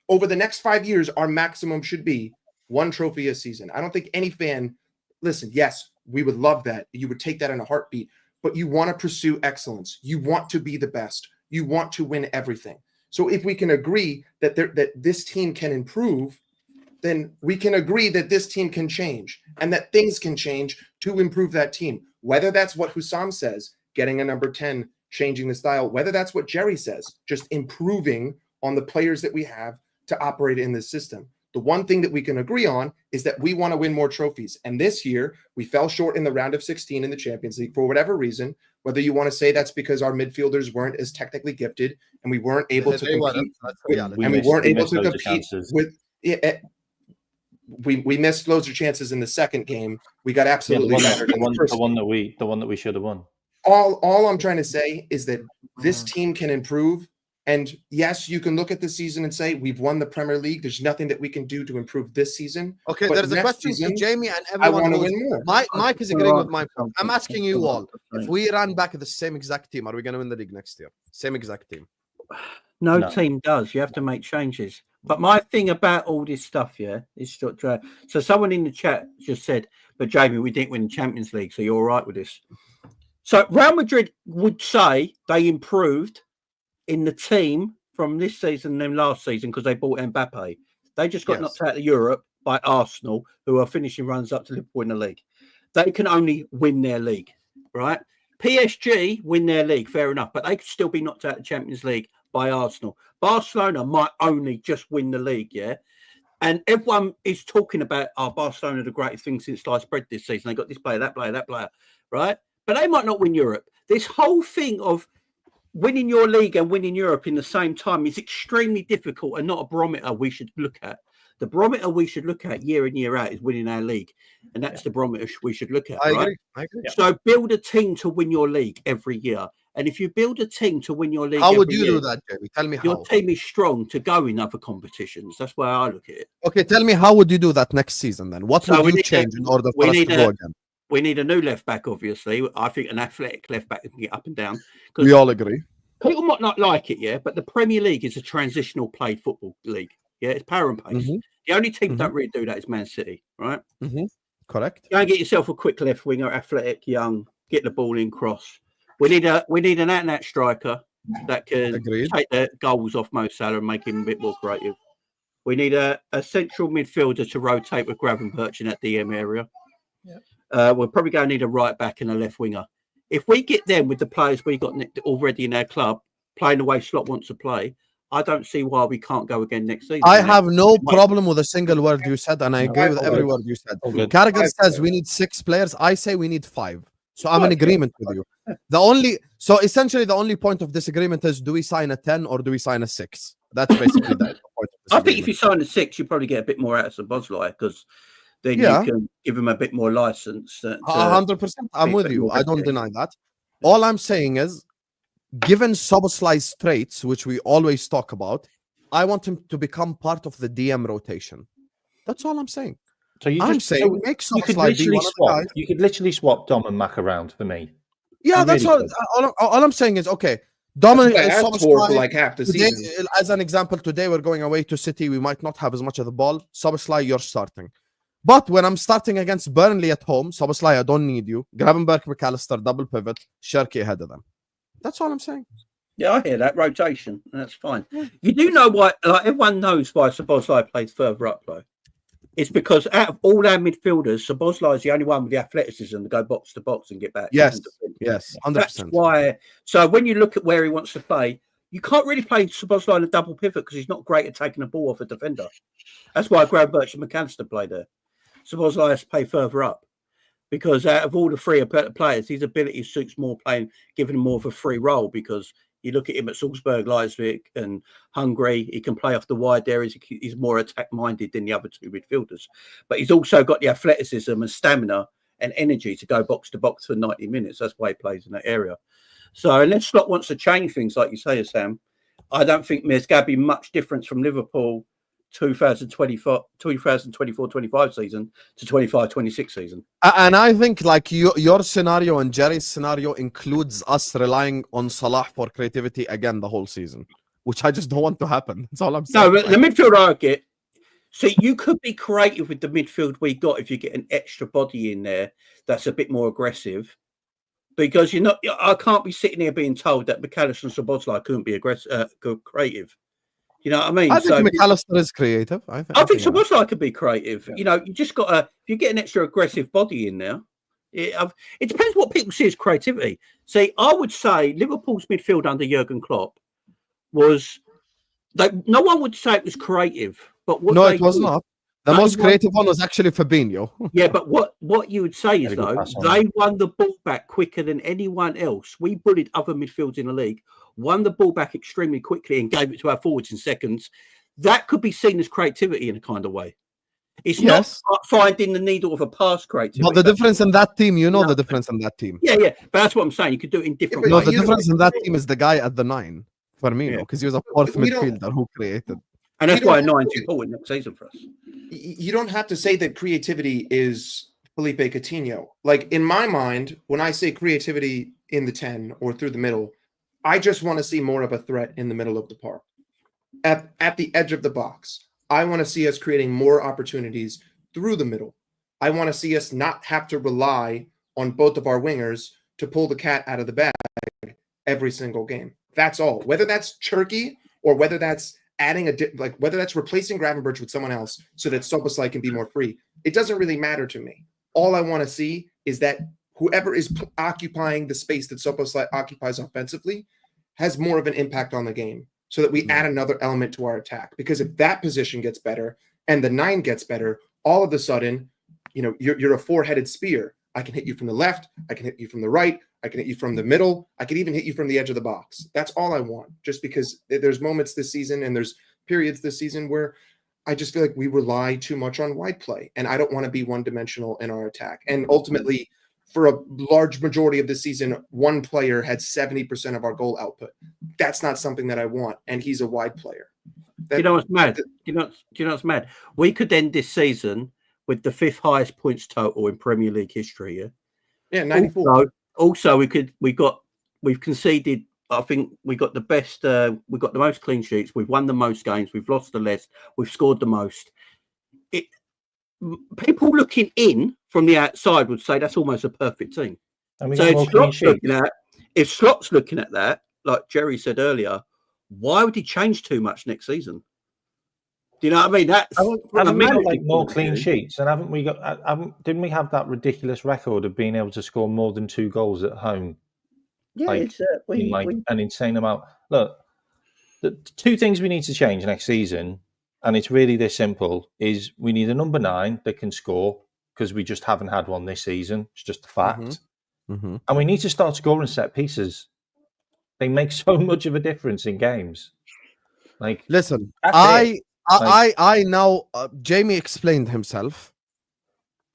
over the next 5 years, our maximum should be 1 trophy a season? I don't think any fan, listen, yes, we would love that. You would take that in a heartbeat, but you want to pursue excellence. You want to be the best. You want to win everything. So if we can agree that this team can improve, then we can agree that this team can change and that things can change to improve that team. Whether that's what Husam says, getting a number 10, changing the style, whether that's what Jerry says, just improving on the players that we have to operate in this system. The one thing that we can agree on is that we want to win more trophies. And this year, we fell short in the round of 16 in the Champions League for whatever reason, whether you want to say that's because our midfielders weren't as technically gifted and we weren't able to compete. We missed loads of chances in the second game. We got absolutely the one that we should have won. All I'm trying to say is that this team can improve. And yes, you can look at the season and say we've won the Premier League. There's nothing that we can do to improve this season. Okay, but there's a question to Jamie and everyone. I want to win more. Mike is agreeing with my point. I'm asking you all: if we ran back the same exact team, are we going to win the league next year? Same exact team? No team does. You have to make changes. But my thing about all this stuff, is so someone in the chat just said, "But Jamie, we didn't win the Champions League, so you're all right with this." So Real Madrid would say they improved in the team from this season and then last season because they bought Mbappe. They just got knocked out of Europe by Arsenal, who are finishing runs up to Liverpool in the league. They can only win their league, right? PSG win their league, fair enough, but they could still be knocked out of the Champions League by Arsenal. Barcelona might only just win the league, and everyone is talking about, Barcelona, the greatest thing since sliced bread this season. They got this player, that player, right? But they might not win Europe. This whole thing of winning your league and winning Europe in the same time is extremely difficult and not a barometer we should look at. The barometer we should look at year in, year out is winning our league. And that's the barometer we should look at. I agree. So build a team to win your league every year. And if you build a team to win your league, how would you do that, Jamie? Tell me how. Your team is strong to go in other competitions. That's where I look at it. Okay, tell me, how would you do that next season then? What would you change in order for us to go again? We need a new left back, obviously. I think an athletic left back that can get up and down. We all agree. People might not like it, but the Premier League is a transitional played football league. It's power and pace. The only team that don't really do that is Man City, right? Correct. Go and get yourself a quick left winger, athletic, young, get the ball in, cross. We need an out-and-out striker that can take the goals off Mo Salah and make him a bit more creative. We need a central midfielder to rotate with Gravenberch in that DM area. We're probably going to need a right back and a left winger. If we get them with the players we got already in our club, playing the way Slot wants to play, I don't see why we can't go again next season. I have no problem with a single word you said, and I agree with every word you said. Carragher says we need 6 players. I say we need 5. So I'm in Right, yeah. agreement with you. Essentially the only point of disagreement is, do we sign a 10 or do we sign a 6? That's basically the point of I think if disagreement. you sign a 6, you probably get a bit more out of Szoboszlai because then Yeah. you can give him a bit more license. 100%. I'm be a with bit you. more I don't risky. deny that. All I'm saying is, given Szoboszlai's traits, which we always talk about, I want him to become part of the DM rotation. That's all I'm saying. So you I'm just saying so make you could Szoboszlai be literally one of the swap. guys. You could literally swap Dom and Mac around for me. Yeah, You that's really all I'm saying is, okay, That's Dominic what I asked for Szoboszlai, like half the today, season. as an example, today we're going away to City. We might not have as much of the ball. Szoboszlai, you're starting. But when I'm starting against Burnley at home, Szoboszlai, I don't need you. Gravenberch, McAllister, double pivot, Sherky ahead of them. That's all I'm saying. Yeah, I hear that rotation. That's fine. You do know why? Like everyone knows why Szoboszlai plays further up, though. It's because out of all our midfielders, Szoboszlai is the only one with the athleticism to go box to box and get back. Yes, and defend. yes, That's 100%. why. So when you look at where he wants to play, you can't really play Szoboszlai in a double pivot because he's not great at taking the ball off a defender. That's why Gravenberch and McAllister play there. Szoboszlai has to play further up because out of all the three players, his ability suits more playing, giving him more of a free role because you look at him at Salzburg, Leipzig and Hungary, he can play off the wide areas. He's more attack-minded than the other two midfielders. But he's also got the athleticism and stamina and energy to go box to box for 90 minutes. That's why he plays in that area. So unless Slot wants to change things, like you say, Sam, I don't think there's going to be much difference from Liverpool 2024-25 season to 25-26 season. And I think like your scenario and Jerry's scenario includes us relying on Salah for creativity again the whole season, which I just don't want to happen. That's all I'm saying. No, but the midfield I get. See, you could be creative with the midfield we got if you get an extra body in there that's a bit more aggressive. Because you're not, I can't be sitting here being told that McAllister and Szoboszlai couldn't be creative. You know what I mean? I think McAllister is creative. I think Szoboszlai could be creative. Yeah. You know, you just got to, if you get an extra aggressive body in there, it depends what people see as creativity. See, I would say Liverpool's midfield under Jurgen Klopp was, like, no one would say it was creative, but what it was not. The most creative one was actually Fabinho. Yeah, but what you would say is, though, they won the ball back quicker than anyone else. We bullied other midfields in the league, won the ball back extremely quickly and gave it to our forwards in seconds. That could be seen as creativity in a kind of way. It's not finding the needle of a pass creativity. But the difference in that team, the difference in that team. Yeah. But that's what I'm saying. You could do it in different ways. No, the difference in that team is the guy at the 9, Firmino, because he was a fourth midfielder who created. And that's why 9's important next season for us. You don't have to say that creativity is Felipe Coutinho. Like, in my mind, when I say creativity in the 10 or through the middle, I just want to see more of a threat in the middle of the park. At the edge of the box, I want to see us creating more opportunities through the middle. I want to see us not have to rely on both of our wingers to pull the cat out of the bag every single game. That's all. Whether that's Cherky or whether that's adding whether that's replacing Gravenberch with someone else so that Szoboszlai can be more free, it doesn't really matter to me. All I want to see is that whoever is occupying the space that Szoboszlai occupies offensively has more of an impact on the game so that we add another element to our attack. Because if that position gets better and the 9 gets better, all of a sudden, you're a four-headed spear. I can hit you from the left. I can hit you from the right. I can hit you from the middle. I could even hit you from the edge of the box. That's all I want. Just because there's moments this season and there's periods this season where I just feel like we rely too much on wide play. And I don't want to be one-dimensional in our attack. And ultimately, for a large majority of the season, one player had 70% of our goal output. That's not something that I want. And he's a wide player. You know what's mad? Do you know what's mad? We could end this season with the 5th highest points total in Premier League history. Yeah, 94. Also, we've conceded. I think we got the best. We got the most clean sheets. We've won the most games. We've lost the less. We've scored the most. People looking in from the outside would say that's almost a perfect team. So if Slot's looking at that, like Jerry said earlier, why would he change too much next season? Do you know what I mean? Haven't we got like more clean sheets? And didn't we have that ridiculous record of being able to score more than 2 goals at home? Yeah, an insane amount. Look, the 2 things we need to change next season, and it's really this simple, is we need a number 9 that can score, because we just haven't had one this season. It's just a fact. Mhm. And we need to start scoring set pieces. They make so much of a difference in games. Like, Listen, that's it. I now Jamie explained himself,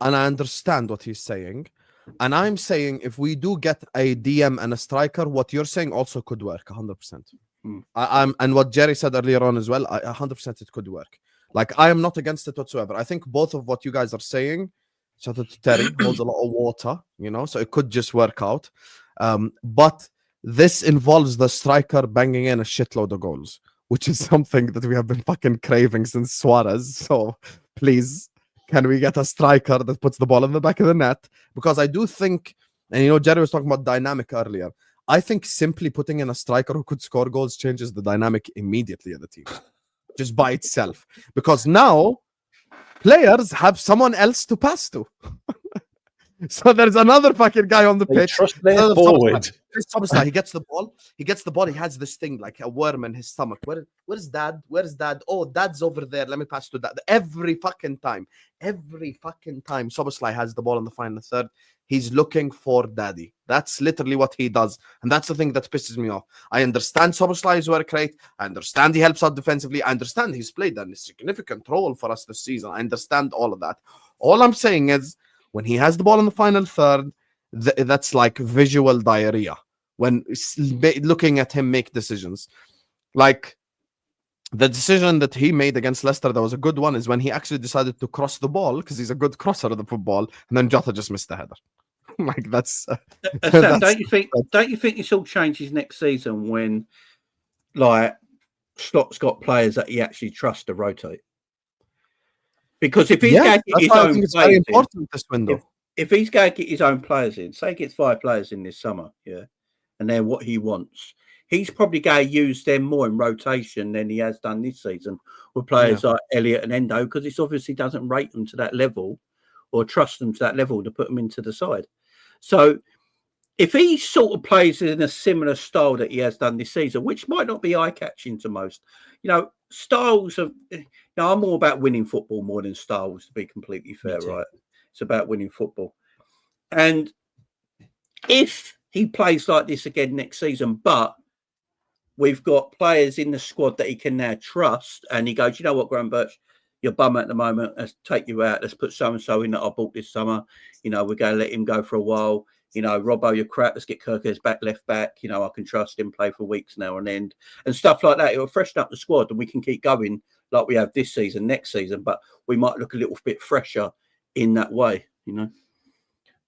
and I understand what he's saying. And I'm saying if we do get a DM and a striker, what you're saying also could work 100%. I'm and what Jerry said earlier on as well, 100% it could work. Like, I am not against it whatsoever. I think both of what you guys are saying, shout out to Terry, holds a lot of water, you know, so it could just work out. But this involves the striker banging in a shitload of goals, which is something that we have been fucking craving since Suarez. So please, can we get a striker that puts the ball in the back of the net? Because I do think, and you know, Jerry was talking about dynamic earlier. I think simply putting in a striker who could score goals changes the dynamic immediately of the team, just by itself. Because now players have someone else to pass to. So there's another fucking guy on the They pitch. trust their forward. He gets the ball. He has this thing like a worm in his stomach. Where's dad? Where's dad? Oh, dad's over there. Let me pass to dad. Every fucking time Szoboszlai has the ball in the final third, he's looking for daddy. That's literally what he does. And that's the thing that pisses me off. I understand Szoboszlai's work rate. I understand he helps out defensively. I understand he's played a significant role for us this season. I understand all of that. All I'm saying is, when he has the ball in the final third, that's like visual diarrhea. When looking at him make decisions, like the decision that he made against Leicester, that was a good one, is when he actually decided to cross the ball because he's a good crosser of the football, and then Jota just missed the header. Like that's. Sam, don't you think this all changes next season when, like, Slott's got players that he actually trusts to rotate? Because if he's going to get his own players in, this window. If he's going to get his own players in, say he gets 5 players in this summer, yeah, and they're what he wants, he's probably going to use them more in rotation than he has done this season with players like Elliott and Endo, because he obviously doesn't rate them to that level or trust them to that level to put them into the side. So if he sort of plays in a similar style that he has done this season, which might not be eye-catching to most, you know, styles of, you know, I'm all about winning football more than styles, to be completely fair, right? It's about winning football. And if he plays like this again next season, but we've got players in the squad that he can now trust, and he goes, you know what, Graham Birch, you're bum at the moment, let's take you out, let's put so-and-so in that I bought this summer, you know, we're going to let him go for a while. You know, Robbo, you're crap. Let's get Kirkers back, left back. You know, I can trust him, play for weeks now and end, and stuff like that. It will freshen up the squad, and we can keep going like we have this season, next season. But we might look a little bit fresher in that way. You know,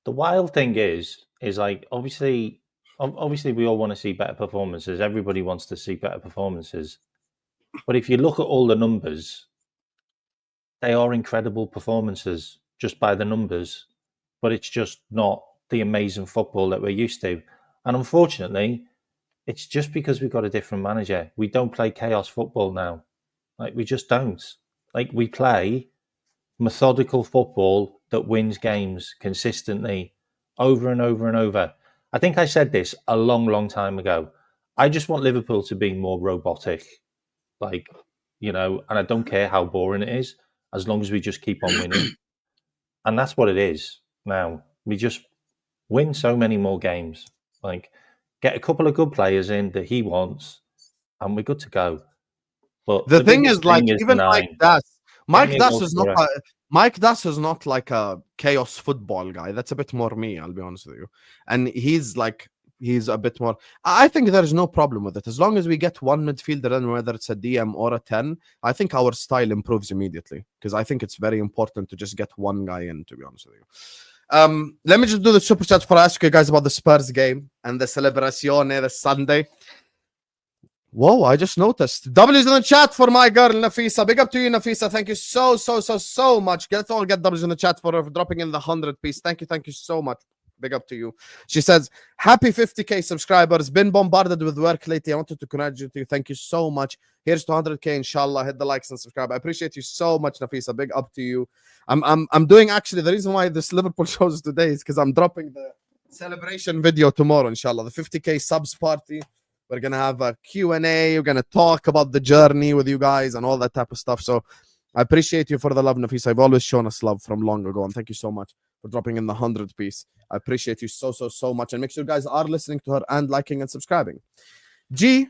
the wild thing is like obviously we all want to see better performances. Everybody wants to see better performances, but if you look at all the numbers, they are incredible performances just by the numbers. But it's just not the amazing football that we're used to. And unfortunately, it's just because we've got a different manager. We don't play chaos football now. Like, we just don't. Like, we play methodical football that wins games consistently over and over and over. I think I said this a long, long time ago. I just want Liverpool to be more robotic. Like, you know, and I don't care how boring it is, as long as we just keep on winning. And that's what it is now. We just win so many more games. Like, get a couple of good players in that he wants, and we're good to go. But the thing is, like, even Mike Das is not like a chaos football guy. That's a bit more me, I'll be honest with you. And he's a bit more. I think there is no problem with it as long as we get one midfielder in, whether it's a DM or a 10. I think our style improves immediately, because I think it's very important to just get one guy in, to be honest with you. Let me just do the super chat before I ask you guys about the Spurs game and the celebrazione this Sunday. Whoa, I just noticed. W's in the chat for my girl, Nafisa. Big up to you, Nafisa. Thank you so much. Let's all get W's in the chat for dropping in the 100 piece. Thank you so much. Big up to you. She says, happy 50k subscribers. Been bombarded with work lately. I wanted to congratulate you. Thank you so much. Here's to 100k, inshallah. Hit the likes and subscribe. I appreciate you so much, Nafisa. Big up to you. I'm doing, actually, the reason why this Liverpool shows today is because I'm dropping the celebration video tomorrow, inshallah. The 50k subs party. We're going to have a Q&A. We're going to talk about the journey with you guys and all that type of stuff. So I appreciate you for the love, Nafisa. I've always shown us love from long ago, and thank you so much for dropping in the 100th piece. I appreciate you so much. And make sure you guys are listening to her and liking and subscribing. G,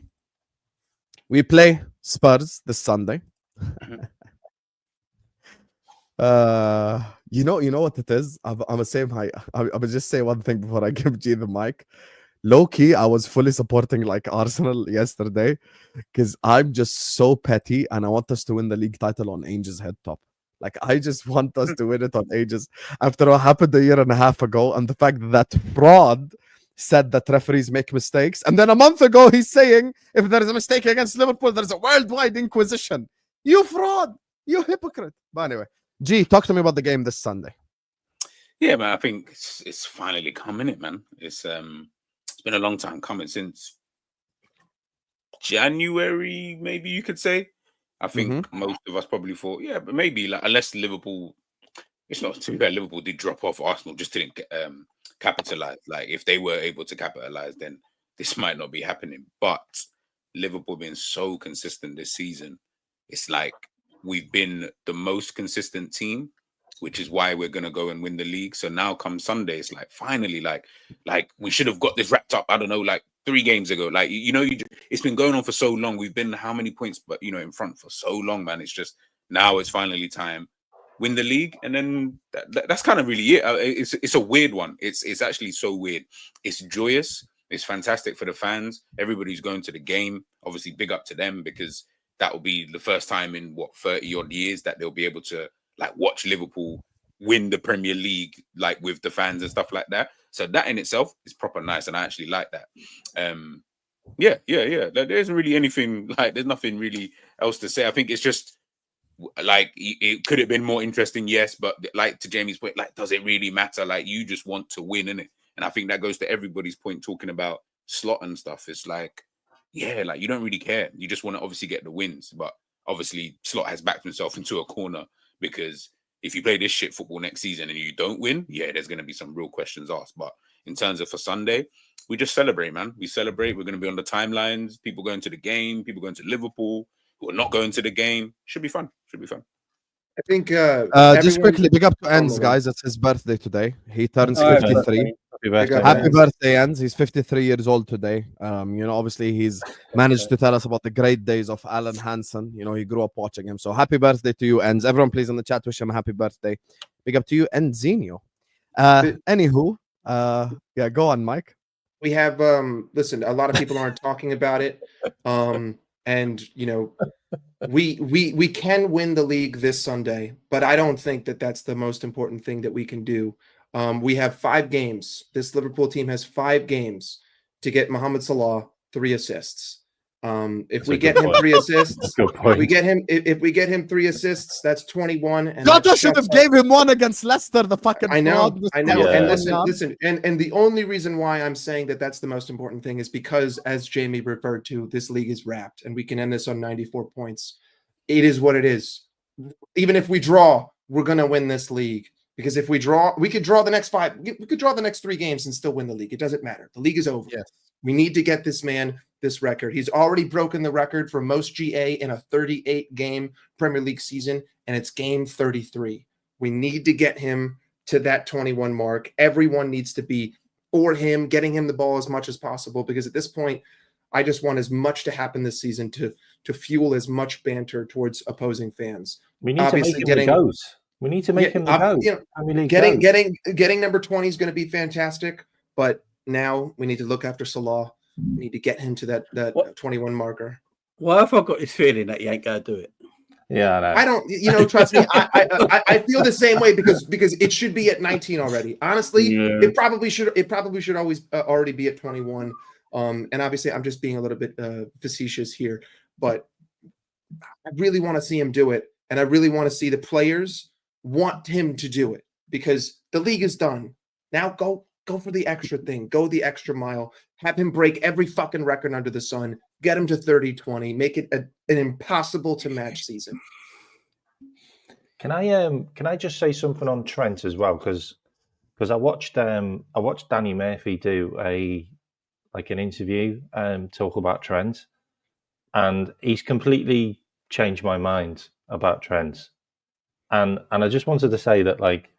we play Spurs this Sunday. You know what it is? I'm the same height. I'm gonna just say one thing before I give G the mic. Low key, I was fully supporting like Arsenal yesterday because I'm just so petty and I want us to win the league title on Ainge's head top. Like, I just want us to win it on Ainge's after what happened a year and a half ago, and the fact that fraud said that referees make mistakes, and then a month ago he's saying if there is a mistake against Liverpool, there's a worldwide inquisition. You fraud, you hypocrite. But anyway, G, talk to me about the game this Sunday. Yeah, man, I think it's finally coming, it man. It's been a long time coming, since January, maybe you could say. I think most of us probably thought, yeah, but maybe like, unless Liverpool, it's not too bad. Liverpool did drop off. Arsenal just didn't capitalize. Like, if they were able to capitalize, then this might not be happening. But Liverpool been so consistent this season. It's like we've been the most consistent team, which is why we're gonna go and win the league. So now come Sunday, it's like finally, like we should have got this wrapped up. I don't know, like 3 games ago. Like it's been going on for so long. We've been how many points, but in front for so long, man. It's just now it's finally time, win the league, and then that's kind of really it. It's a weird one. It's actually so weird. It's joyous. It's fantastic for the fans. Everybody's going to the game. Obviously, big up to them, because that will be the first time in 30 odd years that they'll be able to like watch Liverpool win the Premier League, like with the fans and stuff like that. So that in itself is proper nice, and I actually like that. Yeah. There isn't really anything like. There's nothing really else to say. I think it's just like it could have been more interesting, yes, but like to Jamie's point, like does it really matter? Like you just want to win, innit? And I think that goes to everybody's point talking about slot and stuff. It's like, yeah, like you don't really care. You just want to obviously get the wins, but obviously Slot has backed himself into a corner, because if you play this shit football next season and you don't win, yeah, there's going to be some real questions asked. But in terms of for Sunday, we just celebrate, man. We celebrate. We're going to be on the timelines. People going to the game. People going to Liverpool who are not going to the game. Should be fun. I think just quickly, big up to Enz, guys. It's his birthday today. He turns Oh, 53. Happy birthday, Enz. He's 53 years old today. Obviously he's managed to tell us about the great days of Alan Hansen. He grew up watching him. So happy birthday to you, Enz. Everyone, please, in the chat, wish him a happy birthday. Big up to you, Enzinho. Anywho, yeah, go on, Mike. We have listen, a lot of people aren't talking about it. And we can win the league this Sunday, but I don't think that that's the most important thing that we can do. We have 5 games. This Liverpool team has 5 games to get Mohamed Salah 3 assists. If we get him 3 assists, if we get him 3 assists, that's 21. And Jota should have gave him 1 against Leicester. The fucking I know. Yeah. And listen, and the only reason why I'm saying that that's the most important thing is because, as Jamie referred to, this league is wrapped, and we can end this on 94 points. It is what it is. Even if we draw, we're gonna win this league. Because if we draw, we could draw the next 5. We could draw the next 3 games and still win the league. It doesn't matter. The league is over. Yes. We need to get this man this record. He's already broken the record for most GA in a 38-game Premier League season, and it's game 33. We need to get him to that 21 mark. Everyone needs to be for him, getting him the ball as much as possible, because at this point, I just want as much to happen this season to fuel as much banter towards opposing fans. We need to make him the GOAT. We need to make him the GOAT. Getting number 20 is going to be fantastic, but now we need to look after Salah. We need to get him to that 21 marker. Why have I got this feeling that he ain't going to do it? Yeah, I don't. Trust me. I feel the same way because it should be at 19 already. Honestly, it probably should always already be at 21. And obviously, I'm just being a little bit facetious here, but I really want to see him do it, and I really want to see the players want him to do it, because the league is done. Now go for the extra thing. Go the extra mile. Have him break every fucking record under the sun. Get him to 30-20. Make it an impossible to match season. Can I just say something on Trent as well? Because I watched Danny Murphy do an interview talk about Trent, and he's completely changed my mind about Trent. And I just wanted to say that, like,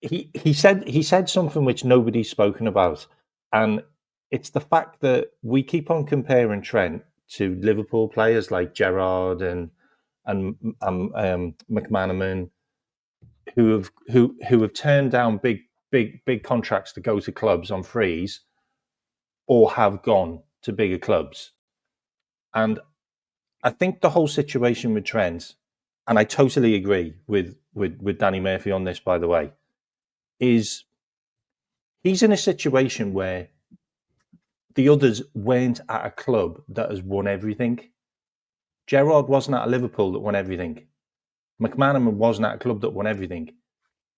he said something which nobody's spoken about, and it's the fact that we keep on comparing Trent to Liverpool players like Gerrard and McManaman, who have turned down big contracts to go to clubs on frees, or have gone to bigger clubs. And I think the whole situation with Trent, and I totally agree with Danny Murphy on this, by the way, is he's in a situation where the others weren't at a club that has won everything. Gerrard wasn't at a Liverpool that won everything. McManaman wasn't at a club that won everything.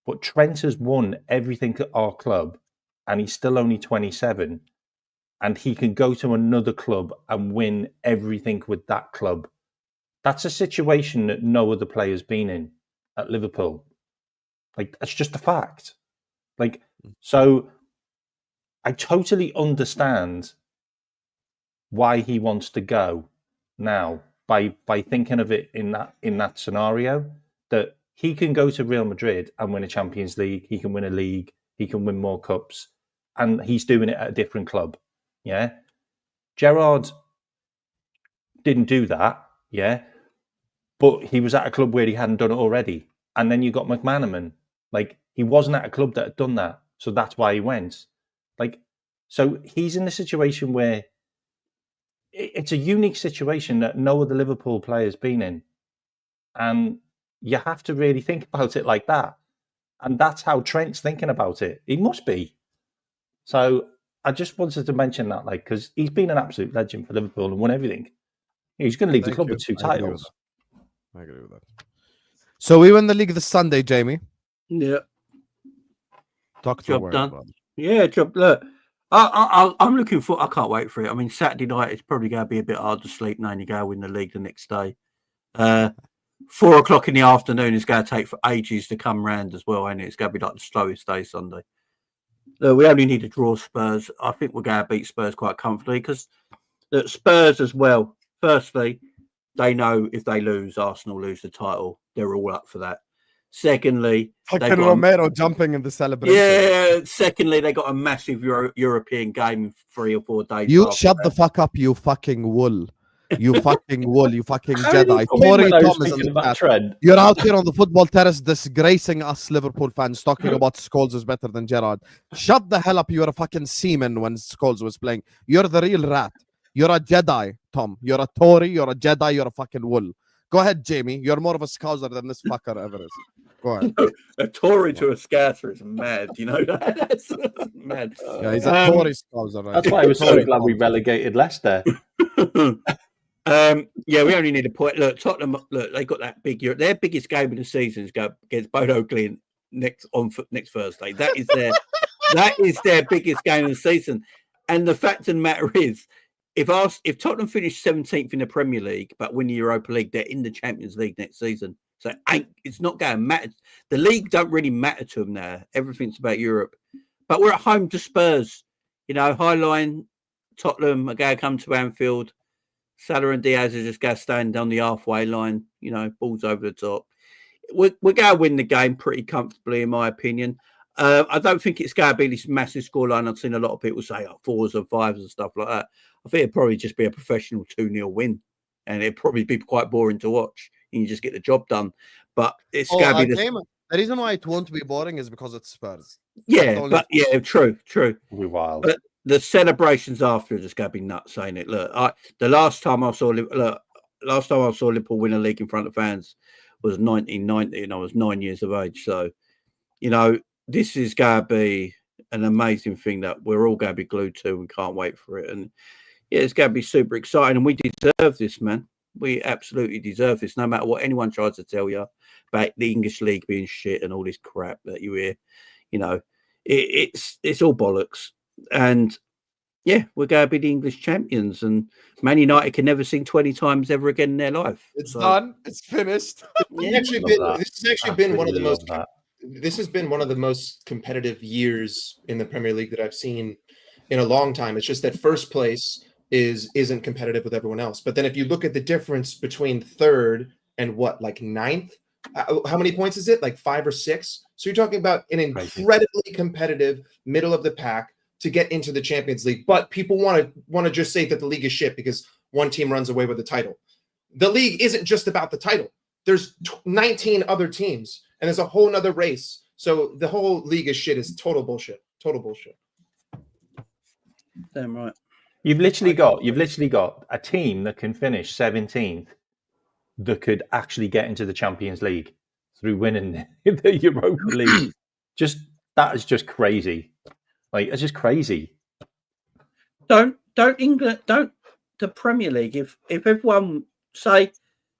But Trent has won everything at our club, and he's still only 27, and he can go to another club and win everything with that club. That's a situation that no other player's been in at Liverpool. Like, that's just a fact. Like, so I totally understand why he wants to go now by thinking of it in that scenario, that he can go to Real Madrid and win a Champions League, he can win a league, he can win more cups, and he's doing it at a different club. Yeah. Gerrard didn't do that, yeah, but he was at a club where he hadn't done it already. And then you got McManaman. Like, he wasn't at a club that had done that, so that's why he went. Like, so he's in a situation where it's a unique situation that no other Liverpool player's been in. And you have to really think about it like that. And that's how Trent's thinking about it. He must be. So I just wanted to mention that, like, because he's been an absolute legend for Liverpool and won everything. He's going to leave the club with 2 titles. I agree with that. So we win the league this Sunday, Jamie. Yeah. Talk to Job done. Yeah, job. Look, I'm looking for. I can't wait for it. I mean, Saturday night it's probably going to be a bit hard to sleep knowing you go win the league the next day. 4 o'clock in the afternoon is going to take for ages to come round as well, and it's going to be like the slowest day Sunday. Look, we only need to draw Spurs. I think we're going to beat Spurs quite comfortably because Spurs as well. Firstly, they know if they lose, Arsenal lose the title. They're all up for that. Secondly, fucking Romero jumping in the celebration. Yeah. Secondly, they got a massive European game in 3 or 4 days. You shut the fuck up, you fucking wool. You fucking wool, you fucking Jedi. Tory Thomas in the chat. You're out here on the football terrace disgracing us Liverpool fans, talking about Scholes is better than Gerrard. Shut the hell up, you're a fucking seaman when Scholes was playing. You're the real rat. You're a Jedi, Tom. You're a Tory, you're a Jedi, you're a fucking wool. Go ahead, Jamie. You're more of a Scouser than this fucker ever is. Go ahead. A Tory to a Scouser is mad, you know that? That's mad. Yeah, he's a Tory Scouser. Right? That's why I was so glad we relegated Leicester. Yeah, we only need a point. Look, Tottenham. Look, they got that big. Their biggest game of the season is go against Bodo Glimt next Thursday. That is their biggest game of the season. And the fact of the matter is, if Tottenham finish 17th in the Premier League but win the Europa League, they're in the Champions League next season. So it's not going to matter. The league don't really matter to them now. Everything's about Europe. But we're at home to Spurs. You know, High Line, Tottenham are going to come to Anfield. Salah and Diaz are just going to stand on the halfway line. You know, balls over the top. We're going to win the game pretty comfortably, in my opinion. I don't think it's going to be this massive scoreline. I've seen a lot of people say 4s and 5s and stuff like that. I think it'd probably just be a professional 2-0 win. And it'd probably be quite boring to watch. And you just get the job done. But it's going to be the reason why it won't be boring is because it's Spurs. Yeah, but yeah, true. It'll be wild. But the celebrations after are just going to be nuts, ain't it? Look, the last time I saw Liverpool win a league in front of fans was 1990, and I was 9 years of age. So, you know, this is going to be an amazing thing that we're all going to be glued to. We can't wait for it. And yeah, it's going to be super exciting. And we deserve this, man. We absolutely deserve this, no matter what anyone tries to tell you about the English league being shit and all this crap that you hear. You know, it's all bollocks. And yeah, we're going to be the English champions. And Man United can never sing 20 times ever again in their life. It's done. It's finished. This has actually been one of the most. This has been one of the most competitive years in the Premier League that I've seen in a long time. It's just that first place isn't competitive with everyone else. But then if you look at the difference between third and like 9th, how many points is it? Like 5 or 6? So you're talking about an incredibly competitive middle of the pack to get into the Champions League. But people want to just say that the league is shit because one team runs away with the title. The league isn't just about the title. There's 19 other teams, and there's a whole nother race. So the whole league is shit is total bullshit. Total bullshit. Damn right. You've literally got a team that can finish 17th that could actually get into the Champions League through winning the Europa League. That is just crazy. Like, it's just crazy. Don't the Premier League, if everyone, say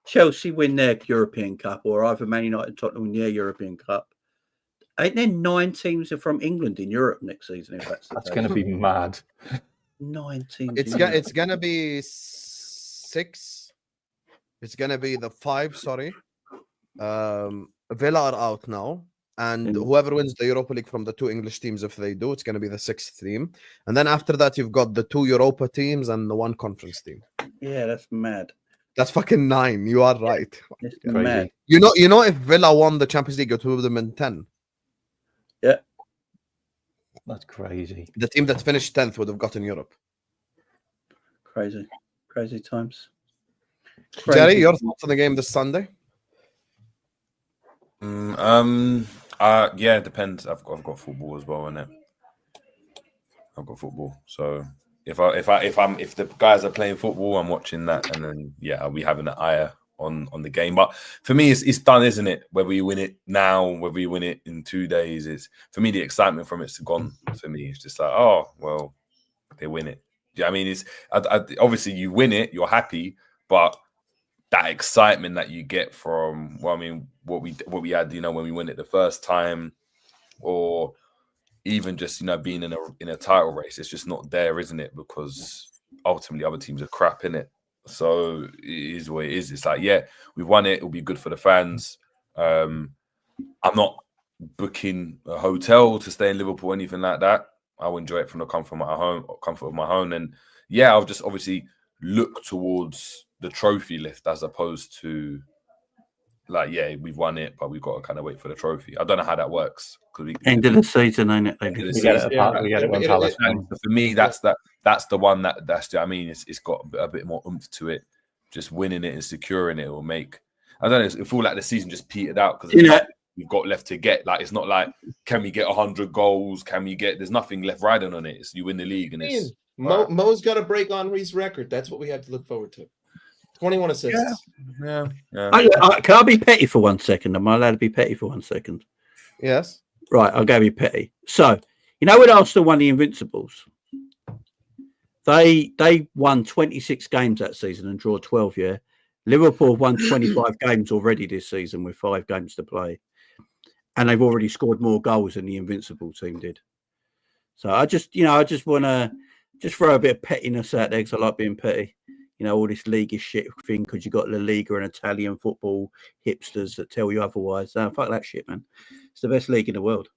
Chelsea win their European Cup, or either Man United, Tottenham win their European Cup, ain't there 9 teams are from England in Europe next season? If that's going to be mad. 9 teams. It's gonna be 6. It's gonna be the 5. Sorry, Villa are out now, and whoever wins the Europa League from the 2 English teams, if they do, it's gonna be the 6th team. And then after that, you've got the 2 Europa teams and the 1 conference team. Yeah, that's mad. That's fucking 9. You are right. It's mad. You know, if Villa won the Champions League, it would have them in 10. Yeah. That's crazy. The team that finished 10th would have gotten Europe. Crazy times. Jerry, your thoughts on the game this Sunday? Yeah, it depends. I've got football as well, innit? I've got football, so if the guys are playing football, I'm watching that, and then I'll be having an eye on the game. But for me, it's done, isn't it? Whether you win it now, whether you win it in 2 days, it's for me the excitement from it's gone. For me, it's just like, oh well, they win it. Yeah, I mean, it's obviously you win it, you're happy, but that excitement that you get from, well, I mean, what we had, when we win it the first time, or even just being in a title race, it's just not there, isn't it? Because ultimately other teams are crap, innit? So it is what it is. It's like, we won it. It'll be good for the fans. I'm not booking a hotel to stay in Liverpool, anything like that. I'll enjoy it from the comfort of my home. And I'll just obviously look towards the trophy lift as opposed to like, we've won it, but we've got to kind of wait for the trophy. I don't know how that works. End of the season, ain't it? We get it when Palace win. For me, that's the one that's I mean, it's got a bit more oomph to it. Just winning it and securing it will make, I don't know, it feel like the season just petered out because we've got left to get. Like, it's not like, can we get 100 goals? There's nothing left riding on it. It's you win the league and it's Mo's got to break Henry's record. That's what we have to look forward to. 21 assists. Yeah. Can I be petty for 1 second? Am I allowed to be petty for 1 second? Yes. Right, I'll go be petty. So, when Arsenal won the Invincibles, they won 26 games that season and draw 12, Liverpool have won 25 games already this season with 5 games to play. And they've already scored more goals than the Invincible team did. So I just want to just throw a bit of pettiness out there because I like being petty. All this league is shit thing because you got La Liga and Italian football hipsters that tell you otherwise. No, fuck that shit, man. It's the best league in the world.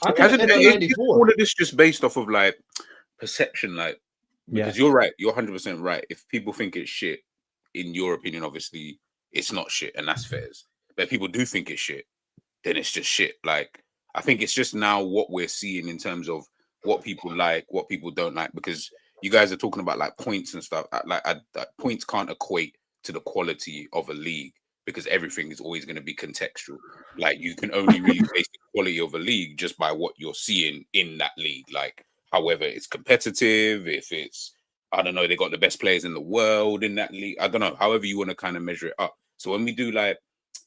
Is all of this just based off of like perception? Like, because you're right, you're 100% right. If people think it's shit, in your opinion, obviously it's not shit, and that's fair. But if people do think it's shit, then it's just shit. Like, I think it's just now what we're seeing in terms of what people like, what people don't like, because you guys are talking about like points and stuff. Like points can't equate to the quality of a league because everything is always going to be contextual. Like, you can only really base the quality of a league just by what you're seeing in that league. Like, however it's competitive, if it's, I don't know, they got the best players in the world in that league. I don't know, however you want to kind of measure it up. So when we do like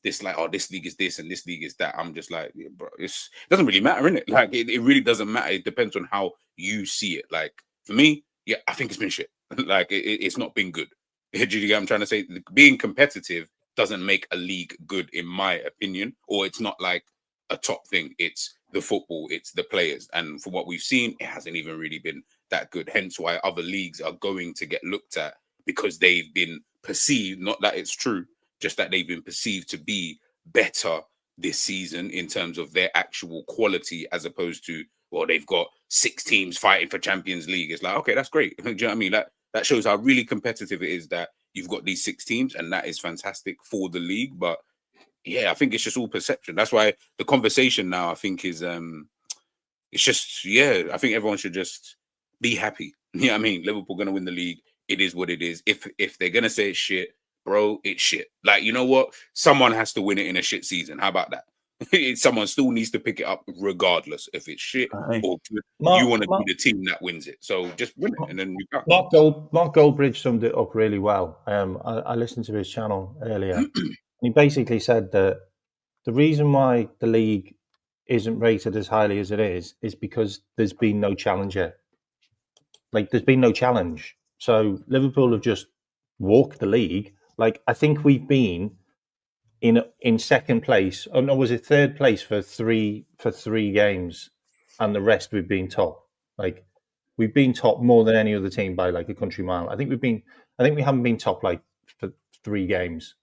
this, like, oh, this league is this and this league is that, I'm just like, bro, it doesn't really matter, innit? Like, it really doesn't matter. It depends on how you see it. Like, for me, I think it's been shit. Like, it's not been good. Do you get what I'm trying to say? Being competitive doesn't make a league good, in my opinion, or it's not like a top thing. It's the football, it's the players. And from what we've seen, it hasn't even really been that good. Hence why other leagues are going to get looked at, because they've been perceived, not that it's true, just that they've been perceived to be better this season in terms of their actual quality, as opposed to, well, they've got 6 teams fighting for Champions League. It's like, okay, that's great. Do you know what I mean? That shows how really competitive it is that you've got these 6 teams, and that is fantastic for the league. But yeah, I think it's just all perception. That's why the conversation now, I think, is it's just, yeah, I think everyone should just be happy. You know what I mean? Liverpool gonna win the league. It is what it is. If they're gonna say it's shit, bro, it's shit. Like, you know what? Someone has to win it in a shit season. How about that? Someone still needs to pick it up regardless if it's shit Aye. or good. Mark- You want to Mark- be the team that wins it. So just win it and then you go. Mark Goldbridge summed it up really well. I listened to his channel earlier. He basically said that the reason why the league isn't rated as highly as it is because there's been no challenger. Like, there's been no challenge. So Liverpool have just walked the league. Like, I think we've been in second place. Oh no, was it third place for three games, and the rest we've been top. Like, we've been top more than any other team by like a country mile. I think we haven't been top like for 3 games,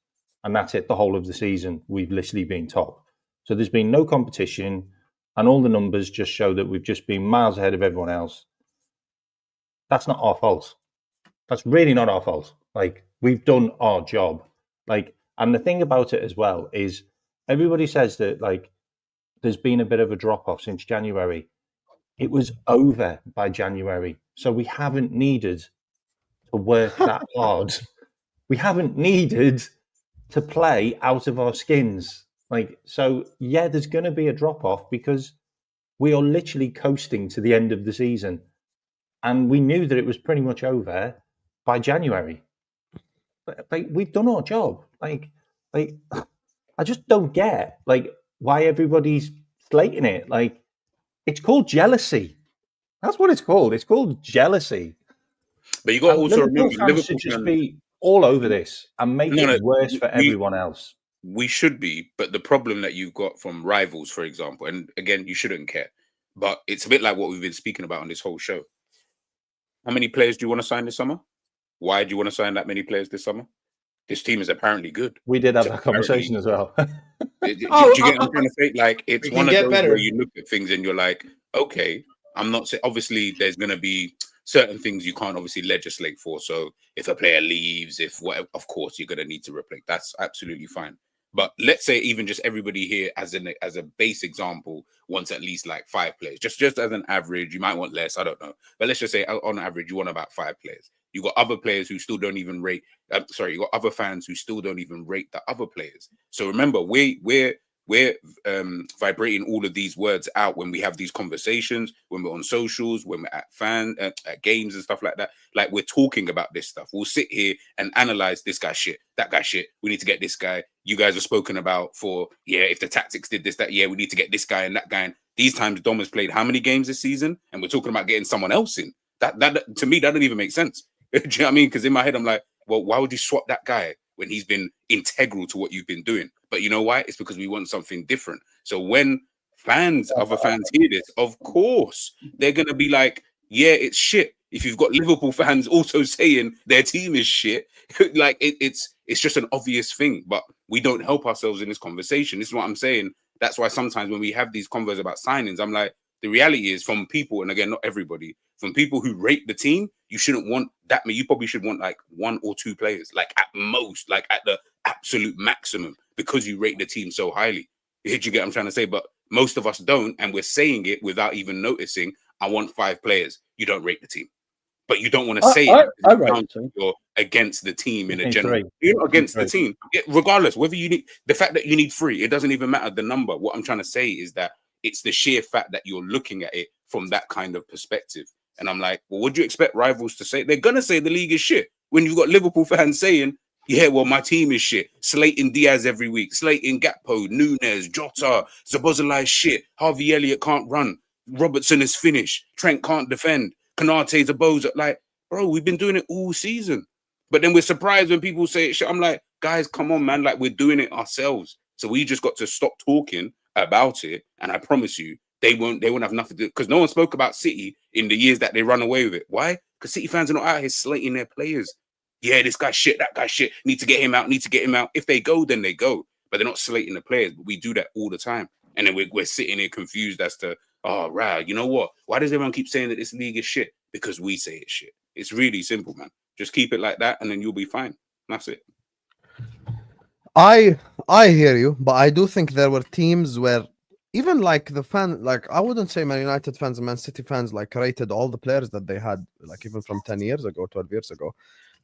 and that's it. The whole of the season, we've literally been top. So there's been no competition, and all the numbers just show that we've just been miles ahead of everyone else. That's not our fault. That's really not our fault. Like, we've done our job. Like, and the thing about it as well is everybody says that like there's been a bit of a drop off since January. It was over by January. So we haven't needed to work that hard. We haven't needed to play out of our skins. Like, so yeah, there's going to be a drop off because we are literally coasting to the end of the season. And we knew that it was pretty much over by January. Like, we've done our job. Like, I just don't get like why everybody's slating it. Like, it's called jealousy. That's what it's called. It's called jealousy. But you got to also remember, Liverpool should just be all over this and make it worse for everyone else. We should be, but the problem that you've got from rivals, for example, and again, you shouldn't care, but it's a bit like what we've been speaking about on this whole show. How many players do you want to sign this summer? Why do you want to sign that many players this summer? This team is apparently good. We did have that conversation as well. Do you get what I'm trying to say? Like, it's one of those better. where you look at things and you're like, okay, I'm not saying, obviously there's going to be certain things you can't obviously legislate for. So if a player leaves, if whatever, of course you're going to need to replace. That's absolutely fine. But let's say even just everybody here as a base example wants at least like 5 players. Just as an average, you might want less, I don't know. But let's just say on average, you want about 5 players. You got other players who still don't even rate. You got other fans who still don't even rate the other players. So remember, we're vibrating all of these words out when we have these conversations, when we're on socials, when we're at games and stuff like that. Like, we're talking about this stuff. We'll sit here and analyze this guy shit, that guy shit. We need to get this guy. You guys have spoken about if the tactics did this, that, we need to get this guy and that guy. And these times Dom has played how many games this season? And we're talking about getting someone else in. That to me, that doesn't even make sense. Do you know what I mean? Because in my head, I'm like, well, why would you swap that guy when he's been integral to what you've been doing? But you know why? It's because we want something different. So when other fans hear this, of course, they're going to be like, yeah, it's shit. If you've got Liverpool fans also saying their team is shit, like it's just an obvious thing. But we don't help ourselves in this conversation. This is what I'm saying. That's why sometimes when we have these convos about signings, I'm like, the reality is, from people, and again, not everybody, from people who rate the team, you shouldn't want that many. You probably should want like 1 or 2 players, like at most, like at the absolute maximum, because you rate the team so highly. Did you get what I'm trying to say? But most of us don't, and we're saying it without even noticing. I want 5 players. You don't rate the team, but you don't want to say it. I rate the team. You're against the team in a need general. 3. You're not against the team, regardless. Whether you need the fact that you need 3, it doesn't even matter the number. What I'm trying to say is that it's the sheer fact that you're looking at it from that kind of perspective. And I'm like, well, what do you expect rivals to say? They're going to say the league is shit. When you've got Liverpool fans saying, yeah, well, my team is shit. Slating Diaz every week. Slating Gakpo, Nunez, Jota, Szoboszlai is shit. Harvey Elliott can't run. Robertson is finished. Trent can't defend. Konate's a bozo. Like, bro, we've been doing it all season. But then we're surprised when people say shit. I'm like, guys, come on, man. Like, we're doing it ourselves. So we just got to stop talking about it. And I promise you, they won't have nothing to do, because no one spoke about City in the years that they run away with it. Why? Because City fans are not out here slating their players. Yeah, this guy shit, that guy shit. Need to get him out. If they go, then they go. But they're not slating the players. But we do that all the time. And then we're sitting here confused as to, oh, right, you know what? Why does everyone keep saying that this league is shit? Because we say it's shit. It's really simple, man. Just keep it like that, and then you'll be fine. That's it. I hear you, but I do think there were teams where even like the fan, like I wouldn't say Man United fans and Man City fans like rated all the players that they had, like even from 10 years ago, 12 years ago.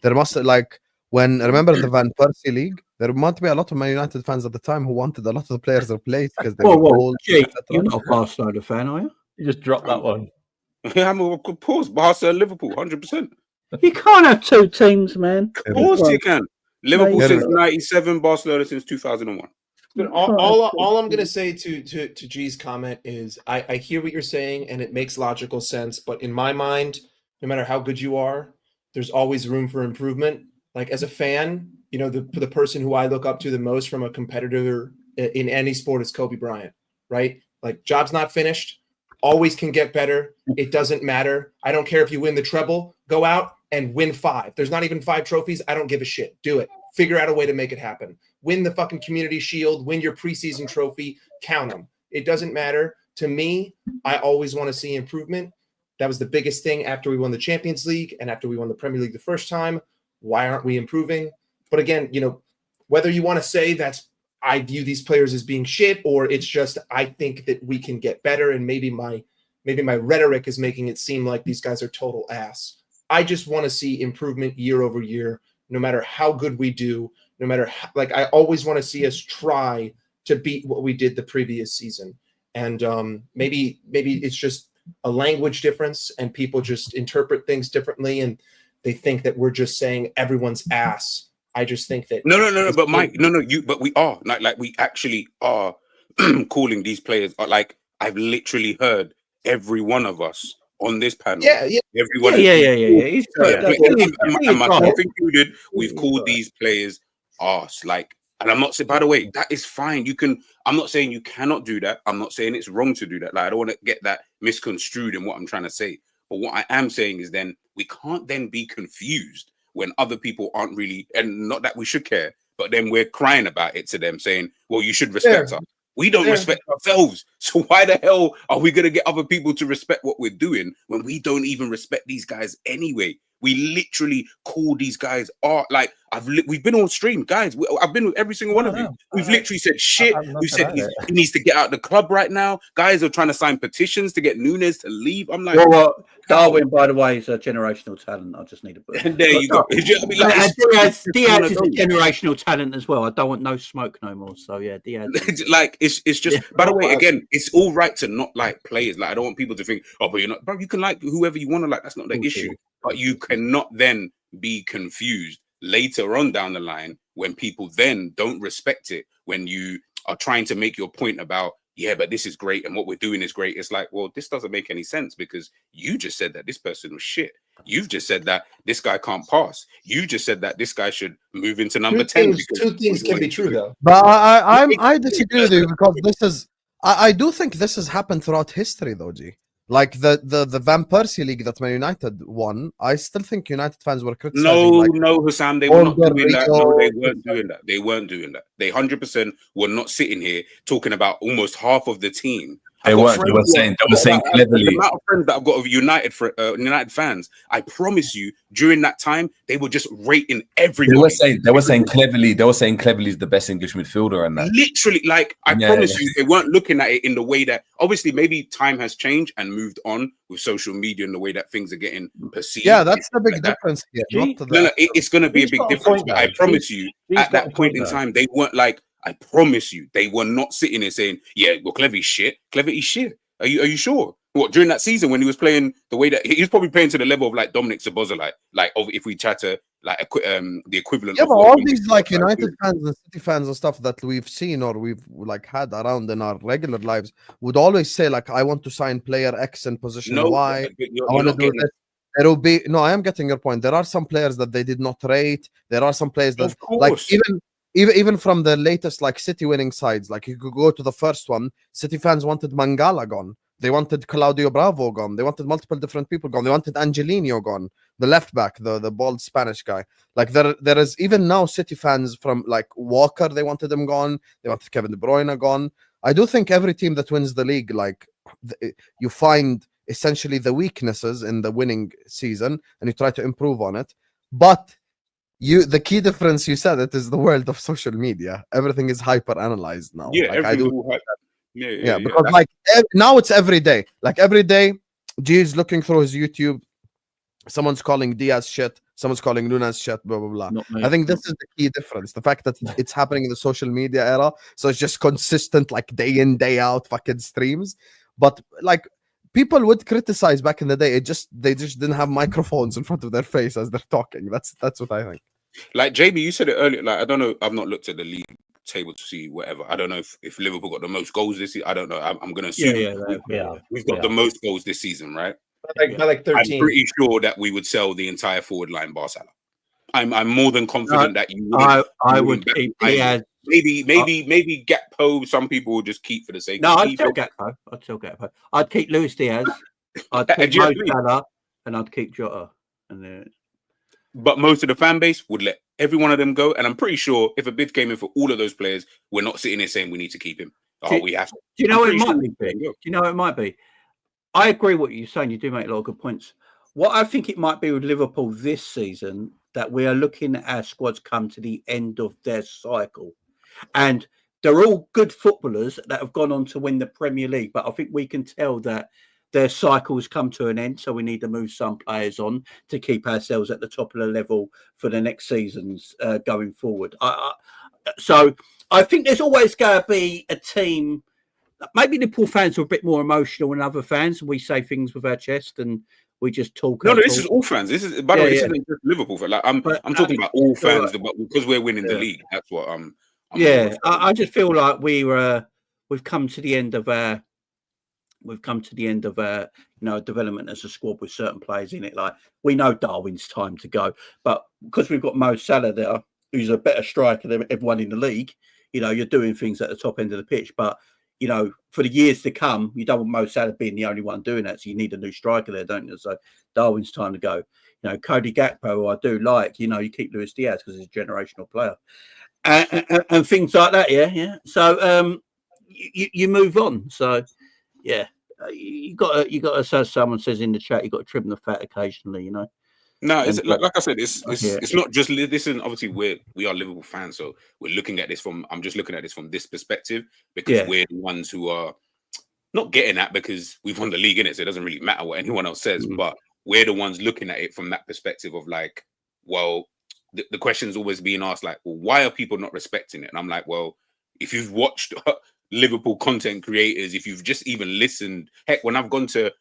There must like when remember the Van Persie League, there might be a lot of Man United fans at the time who wanted a lot of the players replaced because they were old. Gee, etc. you're not a Barcelona fan, are you? You just dropped that one. I'm a pause. Barca and Liverpool, 100%. You can't have two teams, man. Of course you can. Liverpool Yeah, since yeah. '97, Barcelona since 2001. But all I'm gonna say to G's comment is I hear what you're saying and it makes logical sense, but in my mind, no matter how good you are, there's always room for improvement. Like as a fan, you know, the person who I look up to the most from a competitor in any sport is Kobe Bryant, right? Like job's not finished, always can get better. It doesn't matter. I don't care if you win the treble, go out and win 5. There's not even 5 trophies. I don't give a shit. Do it. Figure out a way to make it happen. Win the fucking Community Shield, win your preseason trophy, count them. It doesn't matter. To me, I always want to see improvement. That was the biggest thing after we won the Champions League and after we won the Premier League the first time. Why aren't we improving? But again, you know, whether you want to say that's I view these players as being shit or it's just I think that we can get better and maybe my rhetoric is making it seem like these guys are total ass. I just want to see improvement year over year, no matter how good we do, no matter how, like I always want to see us try to beat what we did the previous season. And maybe it's just a language difference and people just interpret things differently and they think that we're just saying everyone's ass. I just think that No. But Mike, but we are like we actually are calling these players. Like I've literally heard every one of us on this panel. Yeah. Everyone. And myself included, we've called these players arse. Like, and I'm not saying. By the way, that is fine. You can. I'm not saying you cannot do that. I'm not saying it's wrong to do that. Like, I don't want to get that misconstrued in what I'm trying to say. But what I am saying is, then we can't then be confused when other people aren't really, and not that we should care, but then we're crying about it to them, saying, "Well, you should respect us." We don't respect ourselves. So why the hell are we going to get other people to respect what we're doing when we don't even respect these guys anyway? We literally call these guys art. Like we've been on stream, guys. I've been with every single one of you. We've literally said shit. We've said he needs to get out of the club right now. Guys are trying to sign petitions to get Nunez to leave. I'm like, well, Darwin, by the way, is a generational talent. I just need to put it. There you go. Diaz is a generational talent as well. I don't want no smoke no more. So yeah, Diaz. Like it's just. By the way, again, it's all right to not like players. Like I don't want people to think, oh, but you're not. Bro, you can like whoever you want to like. That's not the issue. But you cannot then be confused later on down the line when people then don't respect it. When you are trying to make your point about, yeah, but this is great and what we're doing is great. It's like, well, this doesn't make any sense because you just said that this person was shit. You've just said that this guy can't pass. You just said that this guy should move into number 10. Two things can be true though. But I disagree with you because this is I do think this has happened throughout history though, G. Like the Van Persie League that Man United won, I still think United fans were criticizing. No, Husam, they were not doing that. No, they weren't doing that. They weren't doing that. They 100% were not sitting here talking about almost half of the team. They weren't. They were saying cleverly. The amount of friends that I've got of United fans, I promise you, during that time, they were just rating everybody. They were saying cleverly. They were saying cleverly is the best English midfielder, and that literally, like I promise you, they weren't looking at it in the way that obviously maybe time has changed and moved on with social media and the way that things are getting perceived. Yeah, that's the big difference here. It's going to be a big difference. But I promise you, at that point in time, they weren't like. I promise you, they were not sitting there saying, "Yeah, well, Clevy's shit. Clever is shit." Are you sure? What during that season when he was playing the way that he was probably playing to the level of like Dominic Szoboszlai, like if we try to like the equivalent. Yeah, but all these like United fans and City fans and stuff that we've seen or we've like had around in our regular lives would always say like, "I want to sign player X in position Y. I want to do this." There will be I am getting your point. There are some players that they did not rate. There are some players that like even from the latest like City winning sides, like you could go to the first one, City fans wanted Mangala gone. They wanted Claudio Bravo gone. They wanted multiple different people gone. They wanted Angelino gone, the left back, the bald Spanish guy. Like there is even now City fans from like Walker, they wanted him gone. They wanted Kevin De Bruyne gone. I do think every team that wins the league, like you find essentially the weaknesses in the winning season and you try to improve on it. But the key difference you said it is the world of social media. Everything is hyper analyzed now. Yeah, Like I do. everything will happen. Yeah, Yeah, because like now it's every day. Like every day, G is looking through his YouTube. Someone's calling Diaz shit. Someone's calling Nunez shit. Blah blah blah. Not me. I think this is the key difference. The fact that it's happening in the social media era, so it's just consistent, like day in day out, fucking streams. But like people would criticize back in the day. They just didn't have microphones in front of their face as they're talking. That's what I think. Like JB, you said it earlier. Like I don't know. I've not looked at the league table to see whatever. I don't know if Liverpool got the most goals this season. I don't know. I'm going to assume we've got the most goals this season, right? By like 13. I'm pretty sure that we would sell the entire forward line bar Salah. I'm more than confident that you would. I would keep Diaz. Maybe Gakpo. Some people will just keep for the sake. No, of I'd still Gakpo. I'd keep Luis Diaz. I'd keep Mo Salah, and I'd keep Jota. But most of the fan base would let every one of them go, and I'm pretty sure if a bid came in for all of those players, we're not sitting here saying we need to keep him. We have to. Do you know what it might be? Do you know what it might be? I agree with what you're saying. You do make a lot of good points. What I think it might be with Liverpool this season, that we are looking at our squads come to the end of their cycle. And they're all good footballers that have gone on to win the Premier League. But I think we can tell that their cycles come to an end. So we need to move some players on to keep ourselves at the top of the level for the next seasons going forward. So I think there's always going to be a team. Maybe Liverpool fans are a bit more emotional than other fans. We say things with our chest and we just talk. No, this is all fans. This is, by the way, this isn't just Liverpool fans. Like I'm talking about all fans, but because we're winning the league, that's what I'm I just feel like we've come to the end of our development as a squad with certain players in it. Like we know Darwin's time to go, but because we've got Mo Salah there, who's a better striker than everyone in the league, you're doing things at the top end of the pitch, but for the years to come, you don't want Mo Salah being the only one doing that. So you need a new striker there, don't you? So Darwin's time to go. Cody Gakpo, who I do like, you keep Luis Diaz because he's a generational player. And things like that, yeah. So you move on. So, yeah, you got to, as someone says in the chat, you got to trim the fat occasionally, No, it's like I said, it's not just this. And obviously, we are Liverpool fans, so we're looking at this from. I'm just looking at this from this perspective because we're the ones who are not getting that because we've won the league in it, so it doesn't really matter what anyone else says. But we're the ones looking at it from that perspective of like, well, the question's always being asked, like, well, why are people not respecting it? And I'm like, well, if you've watched Liverpool content creators, if you've just even listened, heck, when I've gone to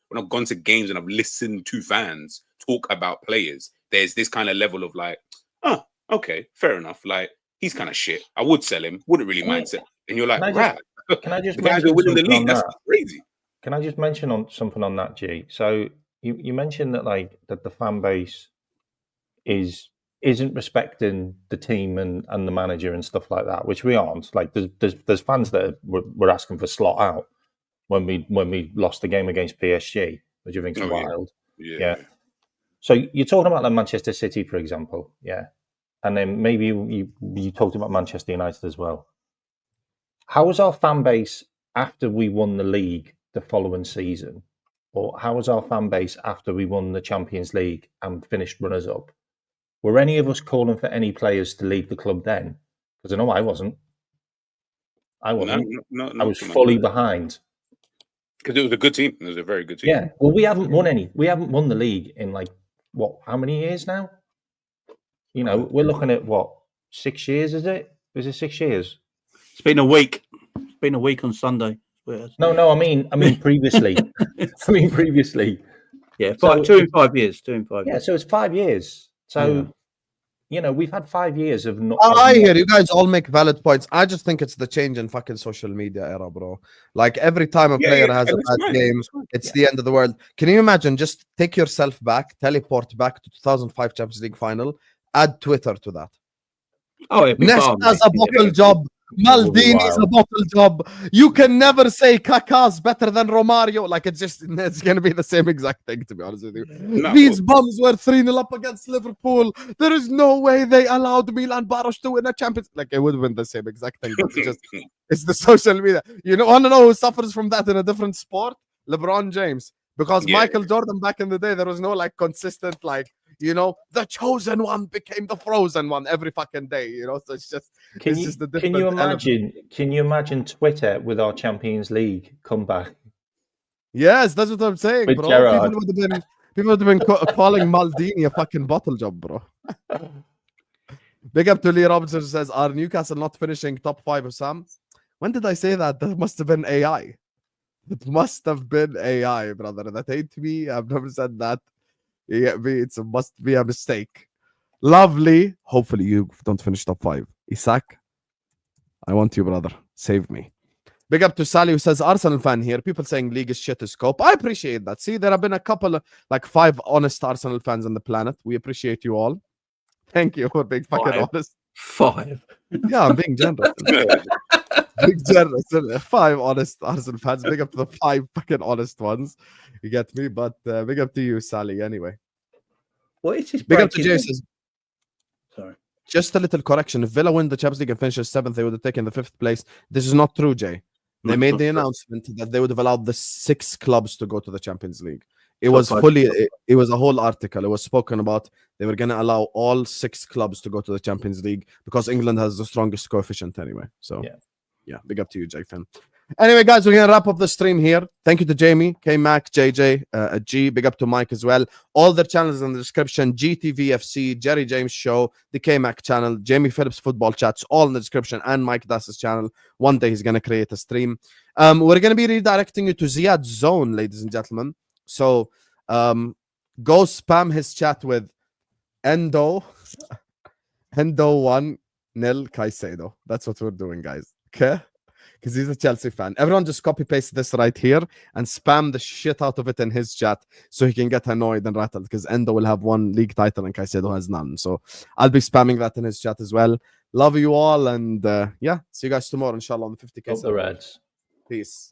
games and I've listened to fans talk about players, there's this kind of level of like, oh, okay, fair enough. Like he's kind of shit. I would sell him. Wouldn't really mind selling. And you're like, right? Can I just the guys are winning the league? That's crazy. Can I just mention something on that, G? So you mentioned that that the fan base isn't respecting the team and the manager and stuff like that, which we aren't. Like there's fans that were asking for slot out when we lost the game against PSG, which I think is wild. Yeah. So you're talking about like Manchester City, for example, yeah, and then maybe you talked about Manchester United as well. How was our fan base after we won the league the following season, or how was our fan base after we won the Champions League and finished runners-up? Were any of us calling for any players to leave the club then? Because I know I wasn't. I was fully behind. Because it was a good team. It was a very good team. Yeah. Well, we haven't won the league in like how many years now? We're looking at 6 years, is it? Is it 6 years? It's been a week. It's been a week on Sunday. No, I mean previously. Yeah, 2 and 5 years. 2 and 5 years. Yeah, so it's 5 years. So, we've had 5 years of not. I hear you guys all make valid points. I just think it's the change in fucking social media era, bro. Like every time a player has a bad game, it's the end of the world. Can you imagine? Just take yourself back, teleport back to 2005 Champions League final, add Twitter to that. Oh, Nesta's a bottle job. Maldini's a bottle job. You can never say Kaká's better than Romario. Like it's going to be the same exact thing, to be honest with you. No. These bums were 3-0 up against Liverpool. There is no way they allowed Milan Baros to win a Champions. Like it would have been the same exact thing. It's the social media. Want to know who suffers from that in a different sport? LeBron James. Because Michael Jordan back in the day, there was no like consistent like you know, the chosen one became the frozen one every fucking day, you know. So it's just Can it's you just the can you different element. imagine? Can you imagine Twitter with our Champions League comeback Yes, that's what I'm saying, with bro. Gerrard? People would have been calling Maldini a fucking bottle job, bro. Big up to Lee Robinson, who says, "Are Newcastle not finishing top 5 or Sam?" When did I say that? That must have been AI. It must have been AI, brother. That ain't me. I've never said that. Yeah, it must be a mistake. Lovely. Hopefully you don't finish top 5. Isaac, I want you, brother. Save me. Big up to Sally, who says, Arsenal fan here. People saying league is shit to scope. I appreciate that. See, there have been a couple of, like 5 honest Arsenal fans on the planet. We appreciate you all. Thank you for being fucking 5. honest. 5. Yeah, I'm being generous. Big generous. 5 honest Arsenal fans. Big up to the 5 fucking honest ones. You get me? But big up to you, Sally, anyway. What is this? Big up to breaking news? Jason. Sorry. Just a little correction. If Villa win the Champions League and finishes 7th, they would have taken the 5th place. This is not true, Jay. They No, made it's the not true. announcement that they would have allowed the 6 clubs to go to the Champions League. It Top was 5. fully, it was a whole article. It was spoken about. They were going to allow all 6 clubs to go to the Champions League because England has the strongest coefficient anyway. So, yeah, big up to you, Jay fan. Anyway, guys, we're going to wrap up the stream here. Thank you to Jamie, Kmack, JJ, G. Big up to Mike as well. All their channels in the description. GTVFC, Jerry James Show, the Kmack channel, Jamie Phillips Football Chats, all in the description, and Mike Dass's channel. One day he's going to create a stream. We're going to be redirecting you to Ziad's zone, ladies and gentlemen. So go spam his chat with Endo 1-0 Caicedo. That's what we're doing, guys. Okay? Because he's a Chelsea fan. Everyone just copy paste this right here and spam the shit out of it in his chat so he can get annoyed and rattled because Endo will have 1 league title and Caicedo has none. So I'll be spamming that in his chat as well. Love you all, and yeah, see you guys tomorrow, inshallah, on the 50K. Up the Reds. Peace.